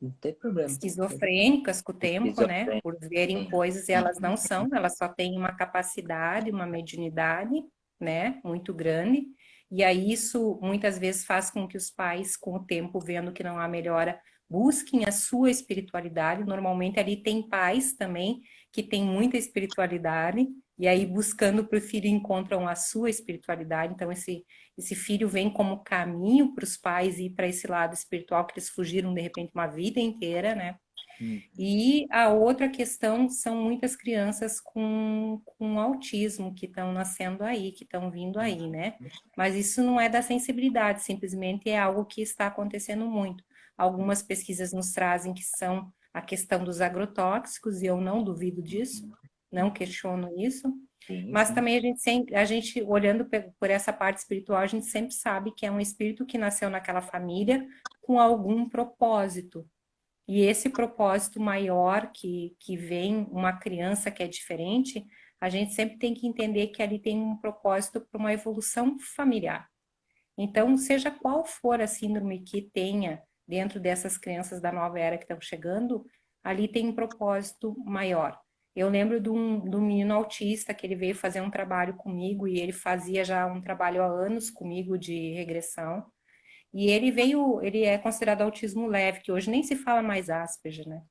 Speaker 1: Não tem problema.
Speaker 2: Esquizofrênicas com o tempo, né?
Speaker 1: Esquizofrenia.
Speaker 2: Por verem coisas e elas não são, elas só têm uma capacidade, uma mediunidade, né? Muito grande. E aí isso muitas vezes faz com que os pais, com o tempo, vendo que não há melhora, busquem a sua espiritualidade. Normalmente ali tem pais também que têm muita espiritualidade, e aí buscando para o filho encontram a sua espiritualidade. Então esse filho vem como caminho para os pais ir para esse lado espiritual que eles fugiram de repente uma vida inteira, né?
Speaker 1: Hum,
Speaker 2: E a outra questão são muitas crianças com autismo que estão nascendo aí, que estão vindo aí, né? Mas isso não é da sensibilidade, simplesmente é algo que está acontecendo muito. Algumas pesquisas nos trazem que são a questão dos agrotóxicos, e eu não duvido disso, não questiono isso,
Speaker 1: sim,
Speaker 2: mas
Speaker 1: sim.
Speaker 2: também a gente olhando por essa parte espiritual, a gente sempre sabe que é um espírito que nasceu naquela família com algum propósito. E esse propósito maior que vem uma criança que é diferente, a gente sempre tem que entender que ali tem um propósito para uma evolução familiar. Então, seja qual for a síndrome que tenha dentro dessas crianças da nova era que estão chegando, ali tem um propósito maior. Eu lembro de um menino autista que ele veio fazer um trabalho comigo e ele fazia já um trabalho há anos comigo de regressão. E ele é considerado autismo leve, que hoje nem se fala mais Asperger, né?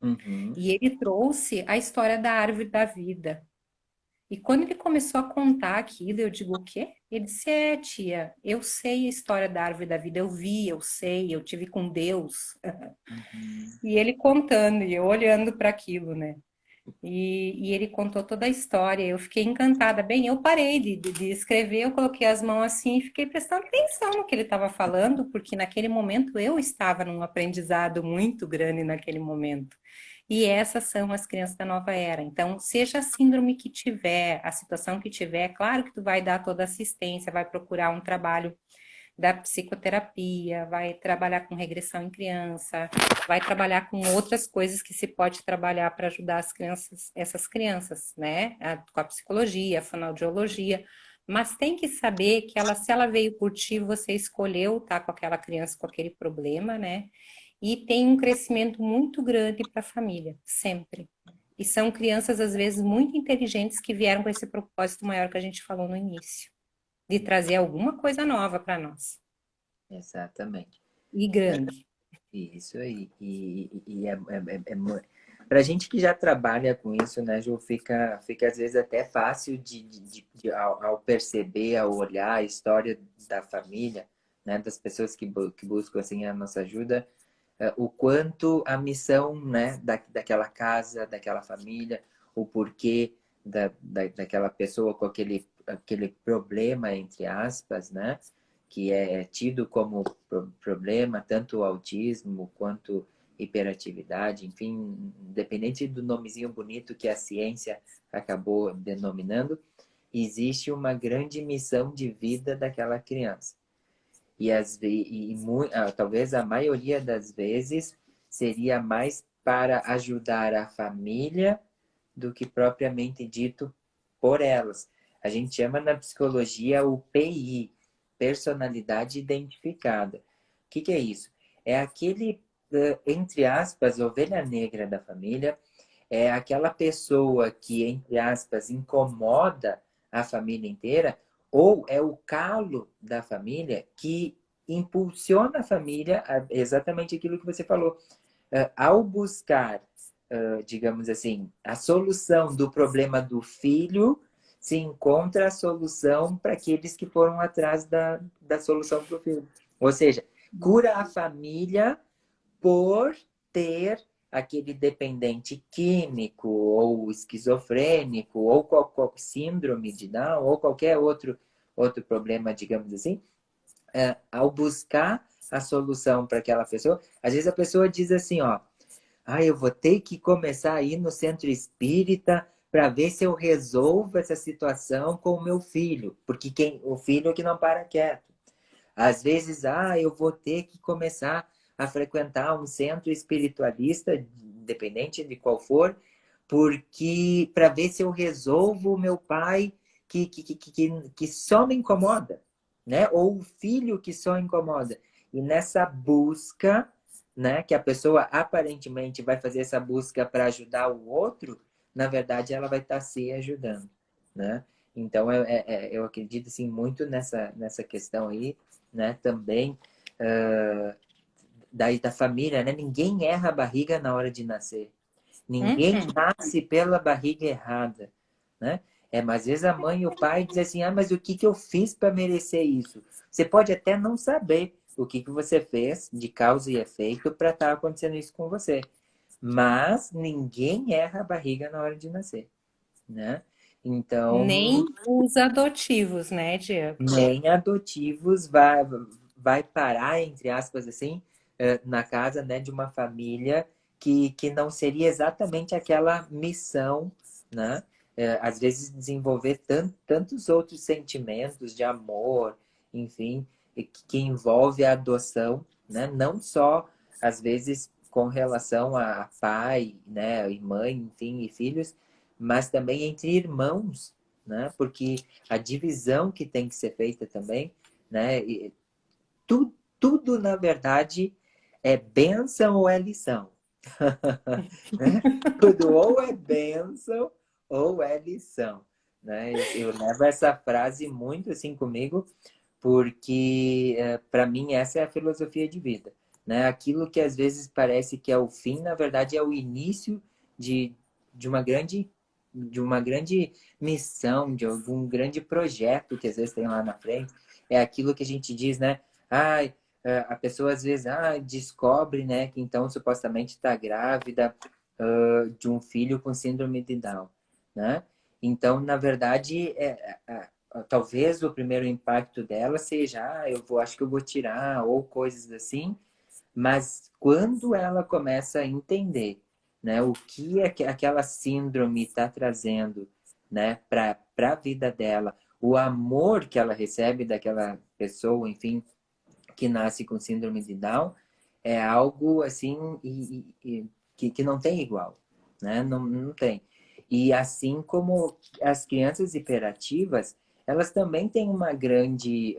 Speaker 1: Uhum.
Speaker 2: E ele trouxe a história da árvore da vida. E quando ele começou a contar aquilo, eu digo, o quê? Ele disse, tia, eu sei a história da árvore da vida, eu vi, eu sei, eu tive com Deus.
Speaker 1: Uhum.
Speaker 2: E ele contando, e eu olhando para aquilo, né? E ele contou toda a história, eu fiquei encantada. Bem, eu parei de escrever, eu coloquei as mãos assim e fiquei prestando atenção no que ele estava falando, porque naquele momento eu estava num aprendizado muito grande naquele momento. E essas são as crianças da nova era. Então, seja a síndrome que tiver, a situação que tiver, claro que tu vai dar toda assistência, vai procurar um trabalho da psicoterapia, vai trabalhar com regressão em criança, vai trabalhar com outras coisas que se pode trabalhar para ajudar as crianças, essas crianças, né? Com a psicologia, a fonoaudiologia, mas tem que saber que ela, se ela veio por ti, você escolheu estar com aquela criança com aquele problema, né? E tem um crescimento muito grande para a família, sempre. E são crianças, às vezes, muito inteligentes que vieram com esse propósito maior que a gente falou no início, de trazer alguma coisa nova para nós.
Speaker 1: Exatamente.
Speaker 2: E grande.
Speaker 1: Isso aí. Pra gente que já trabalha com isso, né, Ju, fica às vezes até fácil ao perceber, ao olhar a história da família, né, das pessoas que buscam assim a nossa ajuda, o quanto a missão, né, daquela casa, daquela família, o porquê daquela pessoa com aquele problema, entre aspas, né, que é tido como problema, tanto o autismo quanto hiperatividade, enfim, independente do nomezinho bonito que a ciência acabou denominando, existe uma grande missão de vida daquela criança. Talvez a maioria das vezes seria mais para ajudar a família do que propriamente dito por elas. A gente chama na psicologia o PI, personalidade identificada. O que é isso? É aquele, entre aspas, ovelha negra da família, é aquela pessoa que, entre aspas, incomoda a família inteira, ou é o calo da família que impulsiona a família a exatamente aquilo que você falou. Ao buscar, digamos assim, a solução do problema do filho, se encontra a solução para aqueles que foram atrás da solução para o filho. Ou seja, cura a família por ter aquele dependente químico ou esquizofrênico ou qual síndrome de Down ou qualquer outro problema, digamos assim, ao buscar a solução para aquela pessoa, às vezes a pessoa diz assim, ó, eu vou ter que começar a ir no centro espírita para ver se eu resolvo essa situação com o meu filho, porque o filho que não para quieto. Às vezes, eu vou ter que começar a frequentar um centro espiritualista, independente de qual for, porque para ver se eu resolvo o meu pai que só me incomoda, né? Ou o filho que só incomoda. E nessa busca, né, que a pessoa aparentemente vai fazer essa busca para ajudar o outro, na verdade ela vai estar se ajudando, né? Então eu acredito assim muito nessa questão aí, né? Também da família, né? Ninguém erra a barriga na hora de nascer. Ninguém
Speaker 2: Uhum.
Speaker 1: nasce pela barriga errada, né? Mas às vezes a mãe e o pai dizem assim, mas o que eu fiz para merecer isso? Você pode até não saber o que você fez de causa e efeito para estar acontecendo isso com você. Mas ninguém erra a barriga na hora de nascer, né? Então,
Speaker 2: Nem os adotivos, né, Diego?
Speaker 1: nem adotivos vai parar, entre aspas, assim, na casa, né, de uma família que não seria exatamente aquela missão, né? Às vezes desenvolver tantos outros sentimentos de amor, enfim, que envolve a adoção, né? Não só, às vezes, com relação a pai, né, e mãe, enfim, e filhos, mas também entre irmãos, né? Porque a divisão que tem que ser feita também né? E tudo, na verdade, é bênção ou é lição. Né? Tudo ou é bênção ou é lição. Né? Eu levo essa frase muito assim comigo, porque para mim essa é a filosofia de vida. Né? Aquilo que às vezes parece que é o fim, na verdade é o início de, de uma grande missão, de algum grande projeto que às vezes tem lá na frente. É aquilo que a gente diz, né? Ai, a pessoa às vezes descobre, né, que então supostamente está grávida de um filho com síndrome de Down, né? Então, na verdade, talvez o primeiro impacto dela seja, acho que eu vou tirar, ou coisas assim, mas quando ela começa a entender, né, o que aquela síndrome está trazendo, né, para a vida dela, o amor que ela recebe daquela pessoa, enfim, que nasce com síndrome de Down, é algo assim que não tem igual, né? Não tem. E assim como as crianças hiperativas, elas também têm uma grande,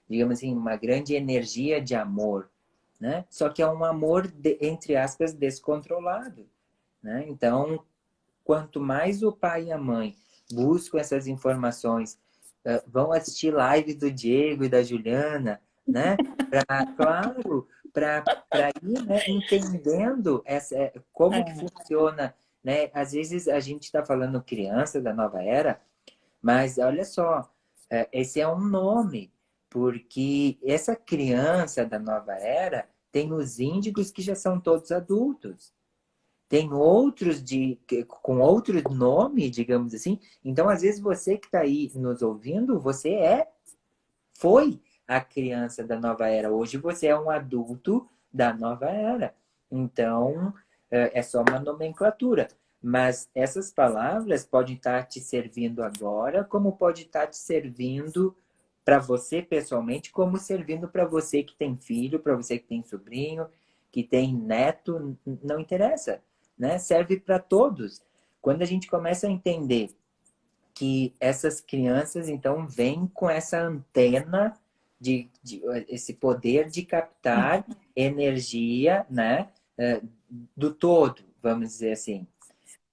Speaker 1: digamos assim, uma grande energia de amor, né? Só que é um amor, entre aspas, descontrolado, né? Então, quanto mais o pai e a mãe buscam essas informações, vão assistir live do Diego e da Juliana, né? Claro, para ir, né, entendendo como que
Speaker 2: É.
Speaker 1: funciona, né? Às vezes a gente está falando criança da nova era, mas olha só, esse é um nome, porque essa criança da nova era tem os índigos que já são todos adultos. Tem outros com outro nome, digamos assim. Então, às vezes, você que está aí nos ouvindo, foi a criança da nova era. Hoje você é um adulto da nova era. Então, é só uma nomenclatura. Mas essas palavras podem estar te servindo agora, como pode estar te servindo para você pessoalmente, como servindo para você que tem filho, para você que tem sobrinho, que tem neto, não interessa, né? Serve para todos. Quando a gente começa a entender que essas crianças, então, vêm com essa antena de esse poder de captar energia, né, do todo, vamos dizer assim.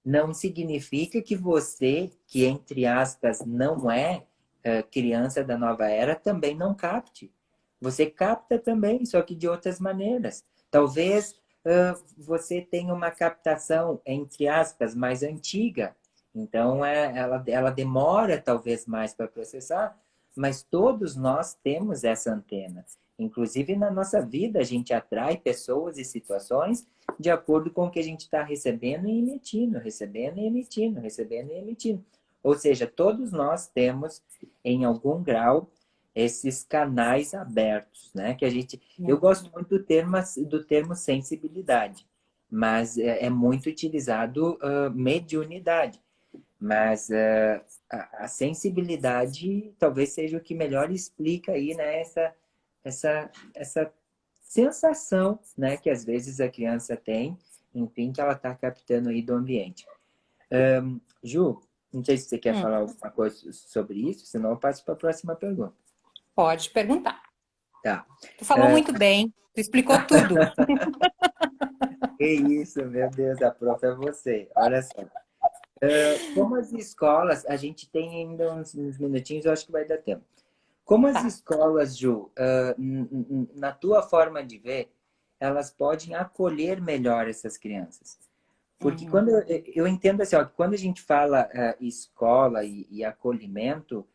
Speaker 1: Não significa que você, que entre aspas não é criança da nova era, também não capte. Você capta também, só que de outras maneiras. Talvez você tenha uma captação, entre aspas, mais antiga. Então, ela demora talvez mais para processar, mas todos nós temos essa antena. Inclusive, na nossa vida, a gente atrai pessoas e situações de acordo com o que a gente está recebendo e emitindo, recebendo e emitindo, recebendo e emitindo. Ou seja, todos nós temos, em algum grau, esses canais abertos, né? Que a gente, eu gosto muito do termo sensibilidade, mas é muito utilizado mediunidade. Mas a sensibilidade talvez seja o que melhor explica aí, né, essa sensação, né, que às vezes a criança tem, enfim, que ela está captando aí do ambiente. Ju, não sei se você quer
Speaker 2: Hum,
Speaker 1: falar alguma coisa sobre isso, senão eu passo para a próxima pergunta.
Speaker 2: pode perguntar.
Speaker 1: Tá.
Speaker 2: Tu falou muito bem, tu explicou tudo.
Speaker 1: Que isso, meu Deus, a prof é você. Olha só. Como as escolas, a gente tem ainda uns minutinhos, eu acho que vai dar tempo. Como as
Speaker 2: Tá.
Speaker 1: escolas, Ju, na tua forma de ver, elas podem acolher melhor essas crianças? Porque
Speaker 2: Uhum,
Speaker 1: quando eu entendo assim, ó, que quando a gente fala escola e acolhimento,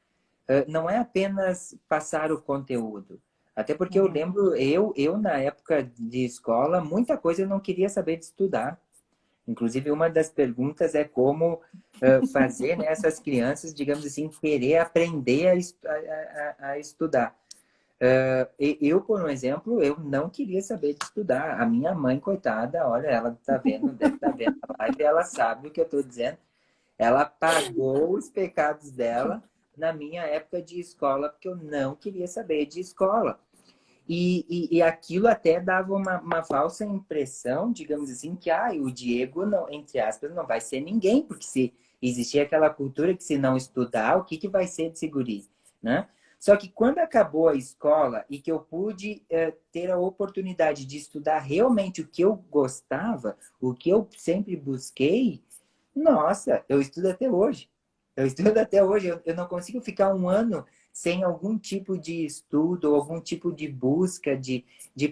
Speaker 1: não é apenas passar o conteúdo. Até porque eu
Speaker 2: uhum.
Speaker 1: lembro, eu na época de escola, muita coisa eu não queria saber de estudar. Inclusive, uma das perguntas é como fazer, né, essas crianças, digamos assim, querer aprender a estudar. Eu, por um exemplo, eu não queria saber de estudar. A minha mãe, coitada, olha, ela tá vendo, deve estar vendo a live, ela sabe o que eu estou dizendo. Ela pagou os pecados dela na minha época de escola, porque eu não queria saber de escola. E aquilo até dava uma falsa impressão, digamos assim, que o Diego, não, entre aspas, não vai ser ninguém, porque se existia aquela cultura que se não estudar, o que vai ser de guri, né? Só que quando acabou a escola e que eu pude ter a oportunidade de estudar realmente o que eu gostava, o que eu sempre busquei, nossa, eu estudo até hoje. Eu estudo até hoje. Eu não consigo ficar um ano sem algum tipo de estudo, algum tipo de busca, de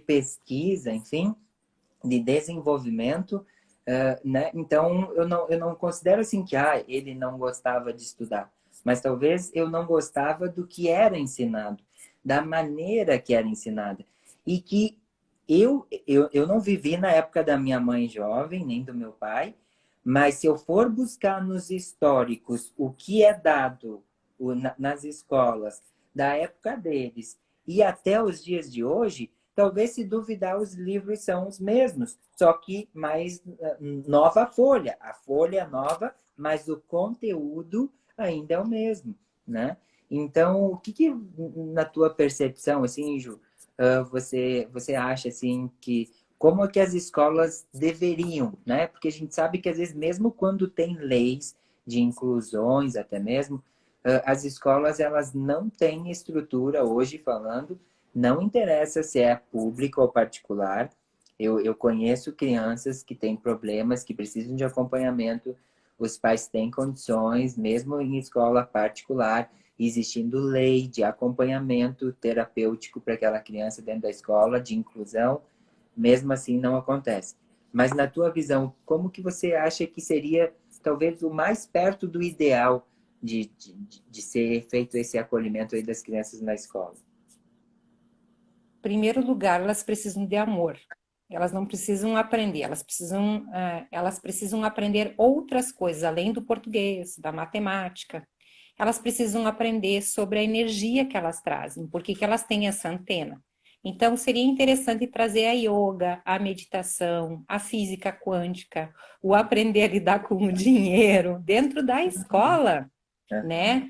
Speaker 1: pesquisa, enfim, de desenvolvimento, né? Então, eu não considero assim que ele não gostava de estudar, mas talvez eu não gostava do que era ensinado, da maneira que era ensinada. E que eu não vivi na época da minha mãe jovem, nem do meu pai, mas se eu for buscar nos históricos o que é dado nas escolas da época deles e até os dias de hoje, talvez, se duvidar, os livros são os mesmos, só que mais nova folha. A folha é nova, mas o conteúdo ainda é o mesmo, né? Então, o que na tua percepção, assim, Ju, você acha, assim, que como é que as escolas deveriam, né? Porque a gente sabe que, às vezes, mesmo quando tem leis de inclusões, até mesmo, as escolas, elas não têm estrutura, hoje falando, não interessa se é público ou particular. Eu conheço crianças que têm problemas, que precisam de acompanhamento. Os pais têm condições, mesmo em escola particular, existindo lei de acompanhamento terapêutico para aquela criança dentro da escola, de inclusão, mesmo assim não acontece. Mas na tua visão, como que você acha que seria talvez o mais perto do ideal de ser feito esse acolhimento aí das crianças na escola?
Speaker 2: Em primeiro lugar, elas precisam de amor. Elas não precisam aprender, elas precisam aprender outras coisas, além do português, da matemática. Elas precisam aprender sobre a energia que elas trazem, por que elas têm essa antena. Então, seria interessante trazer a yoga, a meditação, a física quântica, o aprender a lidar com o dinheiro dentro da escola, né?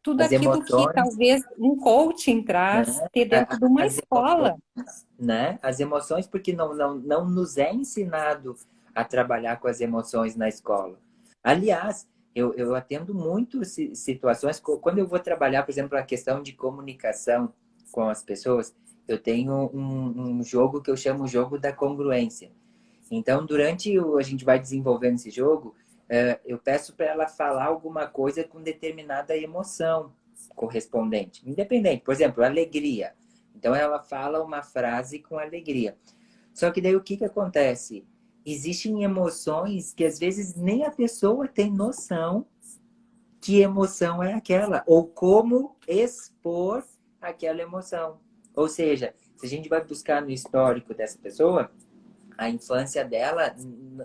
Speaker 2: Tudo
Speaker 1: As
Speaker 2: aquilo que
Speaker 1: emoções,
Speaker 2: talvez um coaching
Speaker 1: né?
Speaker 2: traz ter dentro de uma
Speaker 1: As
Speaker 2: escola.
Speaker 1: emoções, né? As emoções, porque não nos é ensinado a trabalhar com as emoções na escola. Aliás, eu atendo muito situações, quando eu vou trabalhar, por exemplo, a questão de comunicação com as pessoas, eu tenho um jogo que eu chamo jogo da congruência. Então, a gente vai desenvolvendo esse jogo, eu peço para ela falar alguma coisa com determinada emoção correspondente, independente. Por exemplo, alegria. Então, ela fala uma frase com alegria. Só que daí o que acontece? Existem emoções que às vezes nem a pessoa tem noção que emoção é aquela, ou como expor aquela emoção. Ou seja, se a gente vai buscar no histórico dessa pessoa, a infância dela,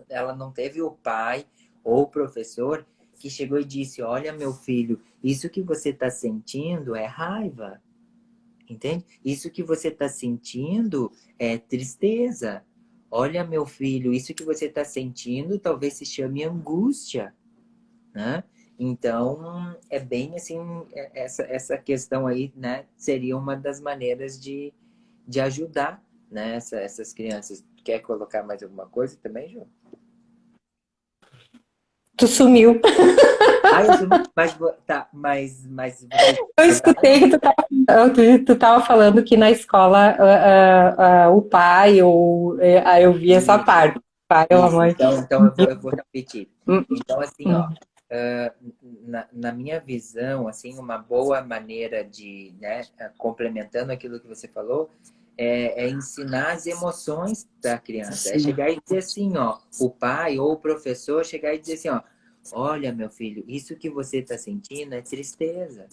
Speaker 1: ela não teve o pai ou o professor que chegou e disse: olha, meu filho, isso que você está sentindo é raiva, entende? Isso que você está sentindo é tristeza. Olha, meu filho, isso que você está sentindo talvez se chame angústia, né? Então, é bem assim, essa questão aí, né, seria uma das maneiras de ajudar, né, essas crianças. Quer colocar mais alguma coisa também, Ju?
Speaker 2: Tu sumiu.
Speaker 1: Eu sumi, tá, mas vocês
Speaker 2: Eu escutei
Speaker 1: ajudaram?
Speaker 2: que tu tava falando que na escola o pai, ou aí eu vi essa
Speaker 1: Isso,
Speaker 2: parte, o pai ou a
Speaker 1: isso.
Speaker 2: mãe.
Speaker 1: Então eu vou repetir.
Speaker 2: Hum,
Speaker 1: Então, assim, ó,
Speaker 2: hum.
Speaker 1: na minha visão, assim, uma boa maneira de, né, complementando aquilo que você falou, é ensinar as emoções da criança. É
Speaker 2: Sim.
Speaker 1: chegar e dizer assim, ó, o pai ou o professor chegar e dizer assim, ó, olha, meu filho, isso que você está sentindo é tristeza.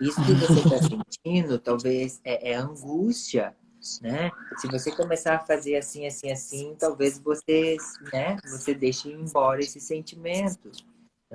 Speaker 1: Isso que você está sentindo, talvez, é angústia, né? Se você começar a fazer assim, assim, assim, talvez você, né, você deixe ir embora esse sentimento,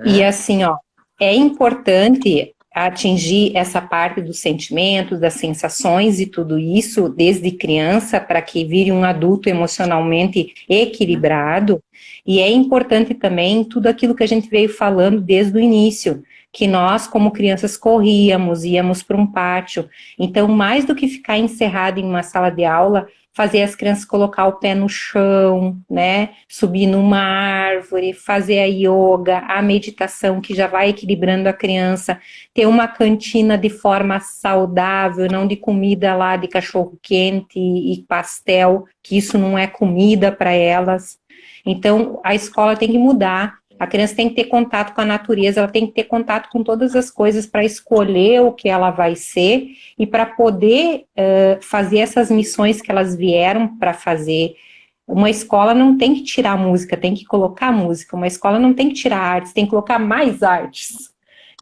Speaker 2: E
Speaker 1: né?
Speaker 2: assim, ó, é importante atingir essa parte dos sentimentos, das sensações e tudo isso desde criança para que vire um adulto emocionalmente equilibrado. E é importante também tudo aquilo que a gente veio falando desde o início, que nós, como crianças, corríamos, íamos para um pátio. Então, mais do que ficar encerrado em uma sala de aula, fazer as crianças colocar o pé no chão, né? Subir numa árvore, fazer a yoga, a meditação que já vai equilibrando a criança, ter uma cantina de forma saudável, não de comida lá de cachorro quente e pastel, que isso não é comida para elas. Então, a escola tem que mudar. A criança tem que ter contato com a natureza, ela tem que ter contato com todas as coisas para escolher o que ela vai ser e para poder fazer essas missões que elas vieram para fazer. Uma escola não tem que tirar música, tem que colocar música. Uma escola não tem que tirar artes, tem que colocar mais artes.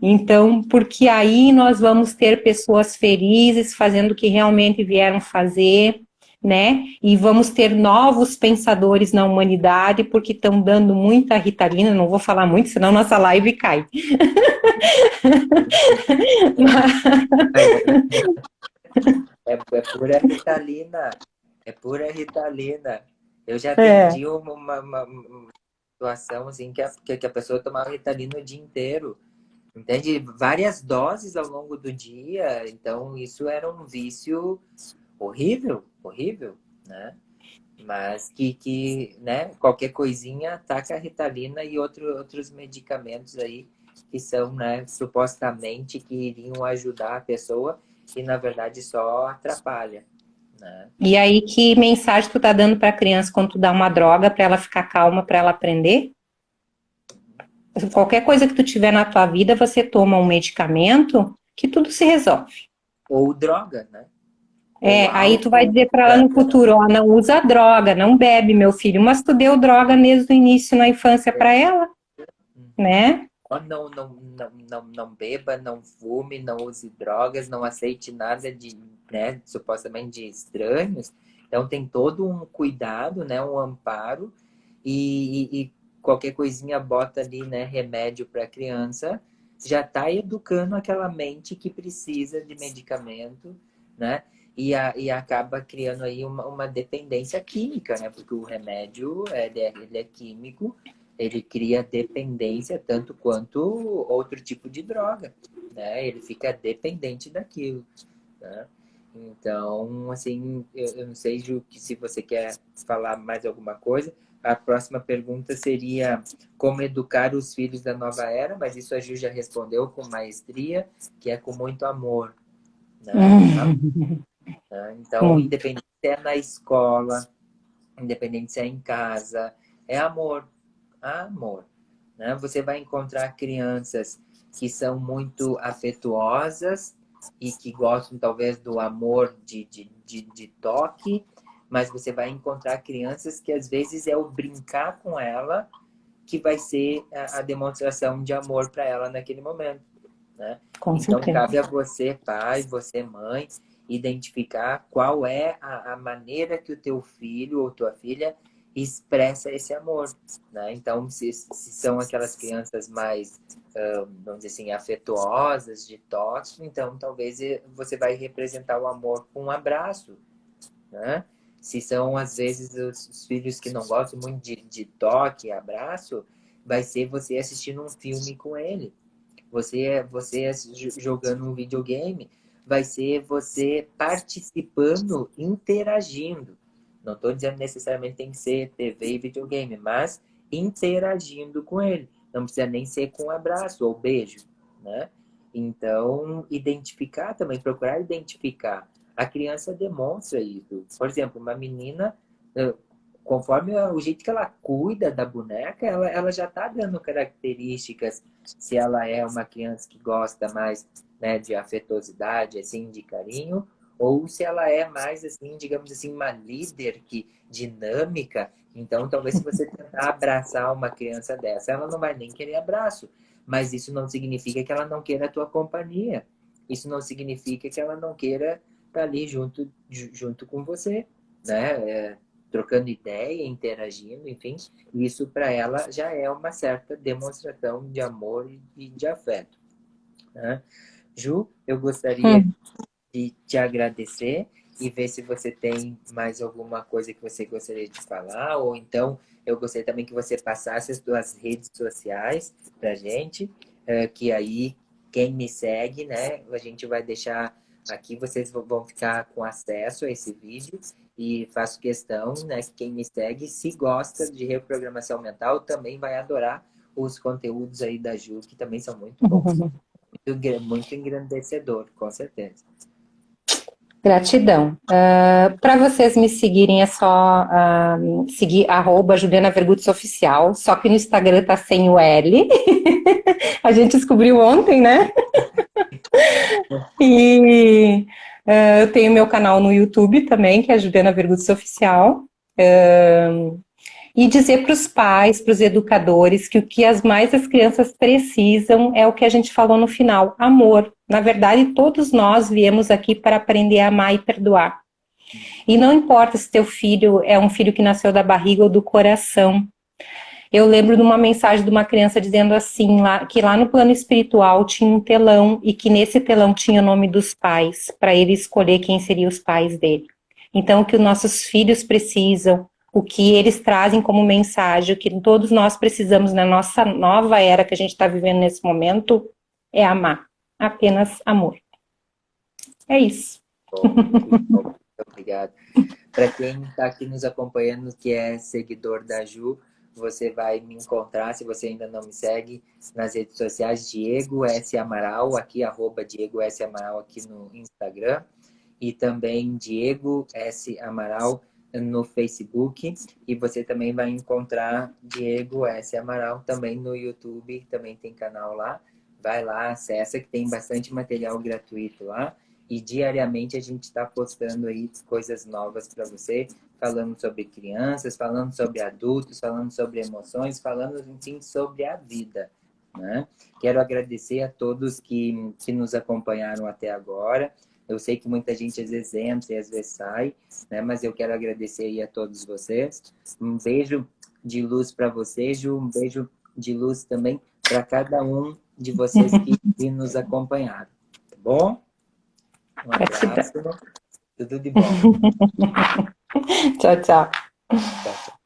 Speaker 2: Então, porque aí nós vamos ter pessoas felizes fazendo o que realmente vieram fazer, né? E vamos ter novos pensadores na humanidade, porque estão dando muita Ritalina, não vou falar muito, senão nossa live cai.
Speaker 1: É pura Ritalina. É pura Ritalina. Eu já
Speaker 2: É.
Speaker 1: atendi uma situação assim que a pessoa tomava Ritalina o dia inteiro. Entende? Várias doses ao longo do dia. Então, isso era um vício horrível, horrível, né? Mas né, qualquer coisinha ataca a Ritalina e outros medicamentos aí que são, né, supostamente que iriam ajudar a pessoa e na verdade só atrapalha, né?
Speaker 2: E aí, que mensagem tu tá dando para a criança quando tu dá uma droga para ela ficar calma, para ela aprender? Qualquer coisa que tu tiver na tua vida, você toma um medicamento que tudo se resolve.
Speaker 1: Ou droga, né? Ou
Speaker 2: Aí tu vai
Speaker 1: álcool
Speaker 2: dizer para ela no futuro, ó, não usa droga, não bebe, meu filho, mas tu deu droga desde o início na infância para ela, né?
Speaker 1: não beba, não fume, não use drogas, não aceite nada de, né, supostamente de estranhos. Então tem todo um cuidado, né, um amparo e qualquer coisinha bota ali, né, remédio para a criança, já está educando aquela mente que precisa de medicamento, né? E acaba criando aí uma dependência química, né? Porque o remédio ele é químico, ele cria dependência tanto quanto outro tipo de droga, né? Ele fica dependente daquilo, né? Então, assim, eu não sei, Ju, que se você quer falar mais alguma coisa. A próxima pergunta seria como educar os filhos da nova era, mas isso a Ju já respondeu com maestria, que é com muito amor, né? Então,
Speaker 2: Muito.
Speaker 1: independente se é na escola, independente se é em casa, é amor, amor, né? Você vai encontrar crianças que são muito afetuosas e que gostam talvez do amor de toque, mas você vai encontrar crianças que às vezes é o brincar com ela que vai ser a demonstração de amor para ela naquele momento, né?
Speaker 2: Com
Speaker 1: Então,
Speaker 2: certeza.
Speaker 1: cabe a você, pai, você, mãe, identificar qual é a maneira que o teu filho ou tua filha expressa esse amor, né? Então, se são aquelas crianças mais, vamos dizer assim, afetuosas, de toque, então talvez você vai representar o amor com um abraço, né? Se são, às vezes, os filhos que não gostam muito de toque, abraço, vai ser você assistindo um filme com ele. Você jogando um videogame, vai ser você participando, interagindo. Não estou dizendo necessariamente tem que ser TV e videogame, mas interagindo com ele. Não precisa nem ser com um abraço ou beijo, né? Então, identificar também, procurar identificar. A criança demonstra isso. Por exemplo, uma menina, conforme o jeito que ela cuida da boneca, ela já está dando características. Se ela é uma criança que gosta mais, né, de afetuosidade, assim, de carinho, ou se ela é mais, assim, digamos assim, uma líder que dinâmica. Então, talvez se você tentar abraçar uma criança dessa, ela não vai nem querer abraço. Mas isso não significa que ela não queira a tua companhia. Isso não significa que ela não queira estar ali junto com você, né? Trocando ideia, interagindo, enfim. Isso para ela já é uma certa demonstração de amor e de afeto, né? Ju, eu gostaria
Speaker 2: Hum.
Speaker 1: de te agradecer e ver se você tem mais alguma coisa que você gostaria de falar, ou então eu gostaria também que você passasse as suas redes sociais para a gente, que aí quem me segue, né, a gente vai deixar aqui, vocês vão ficar com acesso a esse vídeo E faço questão, né, que quem me segue, se gosta de reprogramação mental, também vai adorar os conteúdos aí da Ju, que também são muito bons. Muito engrandecedor, com certeza.
Speaker 2: Gratidão. Para vocês me seguirem é só seguir @JulianaVergutesOficial, só que no Instagram tá sem o L. A gente descobriu ontem, né? E eu tenho meu canal no YouTube também, que é Juliana Vergutes Oficial. E dizer para os pais, para os educadores, que o que as crianças precisam é o que a gente falou no final, amor. Na verdade, todos nós viemos aqui para aprender a amar e perdoar. E não importa se teu filho é um filho que nasceu da barriga ou do coração. Eu lembro de uma mensagem de uma criança dizendo assim, que lá no plano espiritual tinha um telão e que nesse telão tinha o nome dos pais, para ele escolher quem seriam os pais dele. Então, o que os nossos filhos precisam, o que eles trazem como mensagem, o que todos nós precisamos na nossa nova era que a gente está vivendo nesse momento, é amar. Apenas amor. É isso.
Speaker 1: Muito obrigado. Para quem está aqui nos acompanhando, que é seguidor da Ju, você vai me encontrar, se você ainda não me segue, nas redes sociais, Diego S. Amaral, aqui, @Diego S. Amaral aqui no Instagram, e também Diego S. Amaral no Facebook, e você também vai encontrar Diego S. Amaral também no YouTube, também tem canal lá, vai lá, acessa, que tem bastante material gratuito lá, e diariamente a gente está postando aí coisas novas para você, falando sobre crianças, falando sobre adultos, falando sobre emoções, falando, enfim, sobre a vida, né? Quero agradecer a todos que nos acompanharam até agora. Eu sei que muita gente às vezes entra e às vezes sai, né? Mas eu quero agradecer aí a todos vocês. Um beijo de luz para vocês, Ju, um beijo de luz também para cada um de vocês que nos acompanharam, tá bom? Um abraço, tudo de bom.
Speaker 2: Tchau, tchau.
Speaker 1: Tchau, tchau.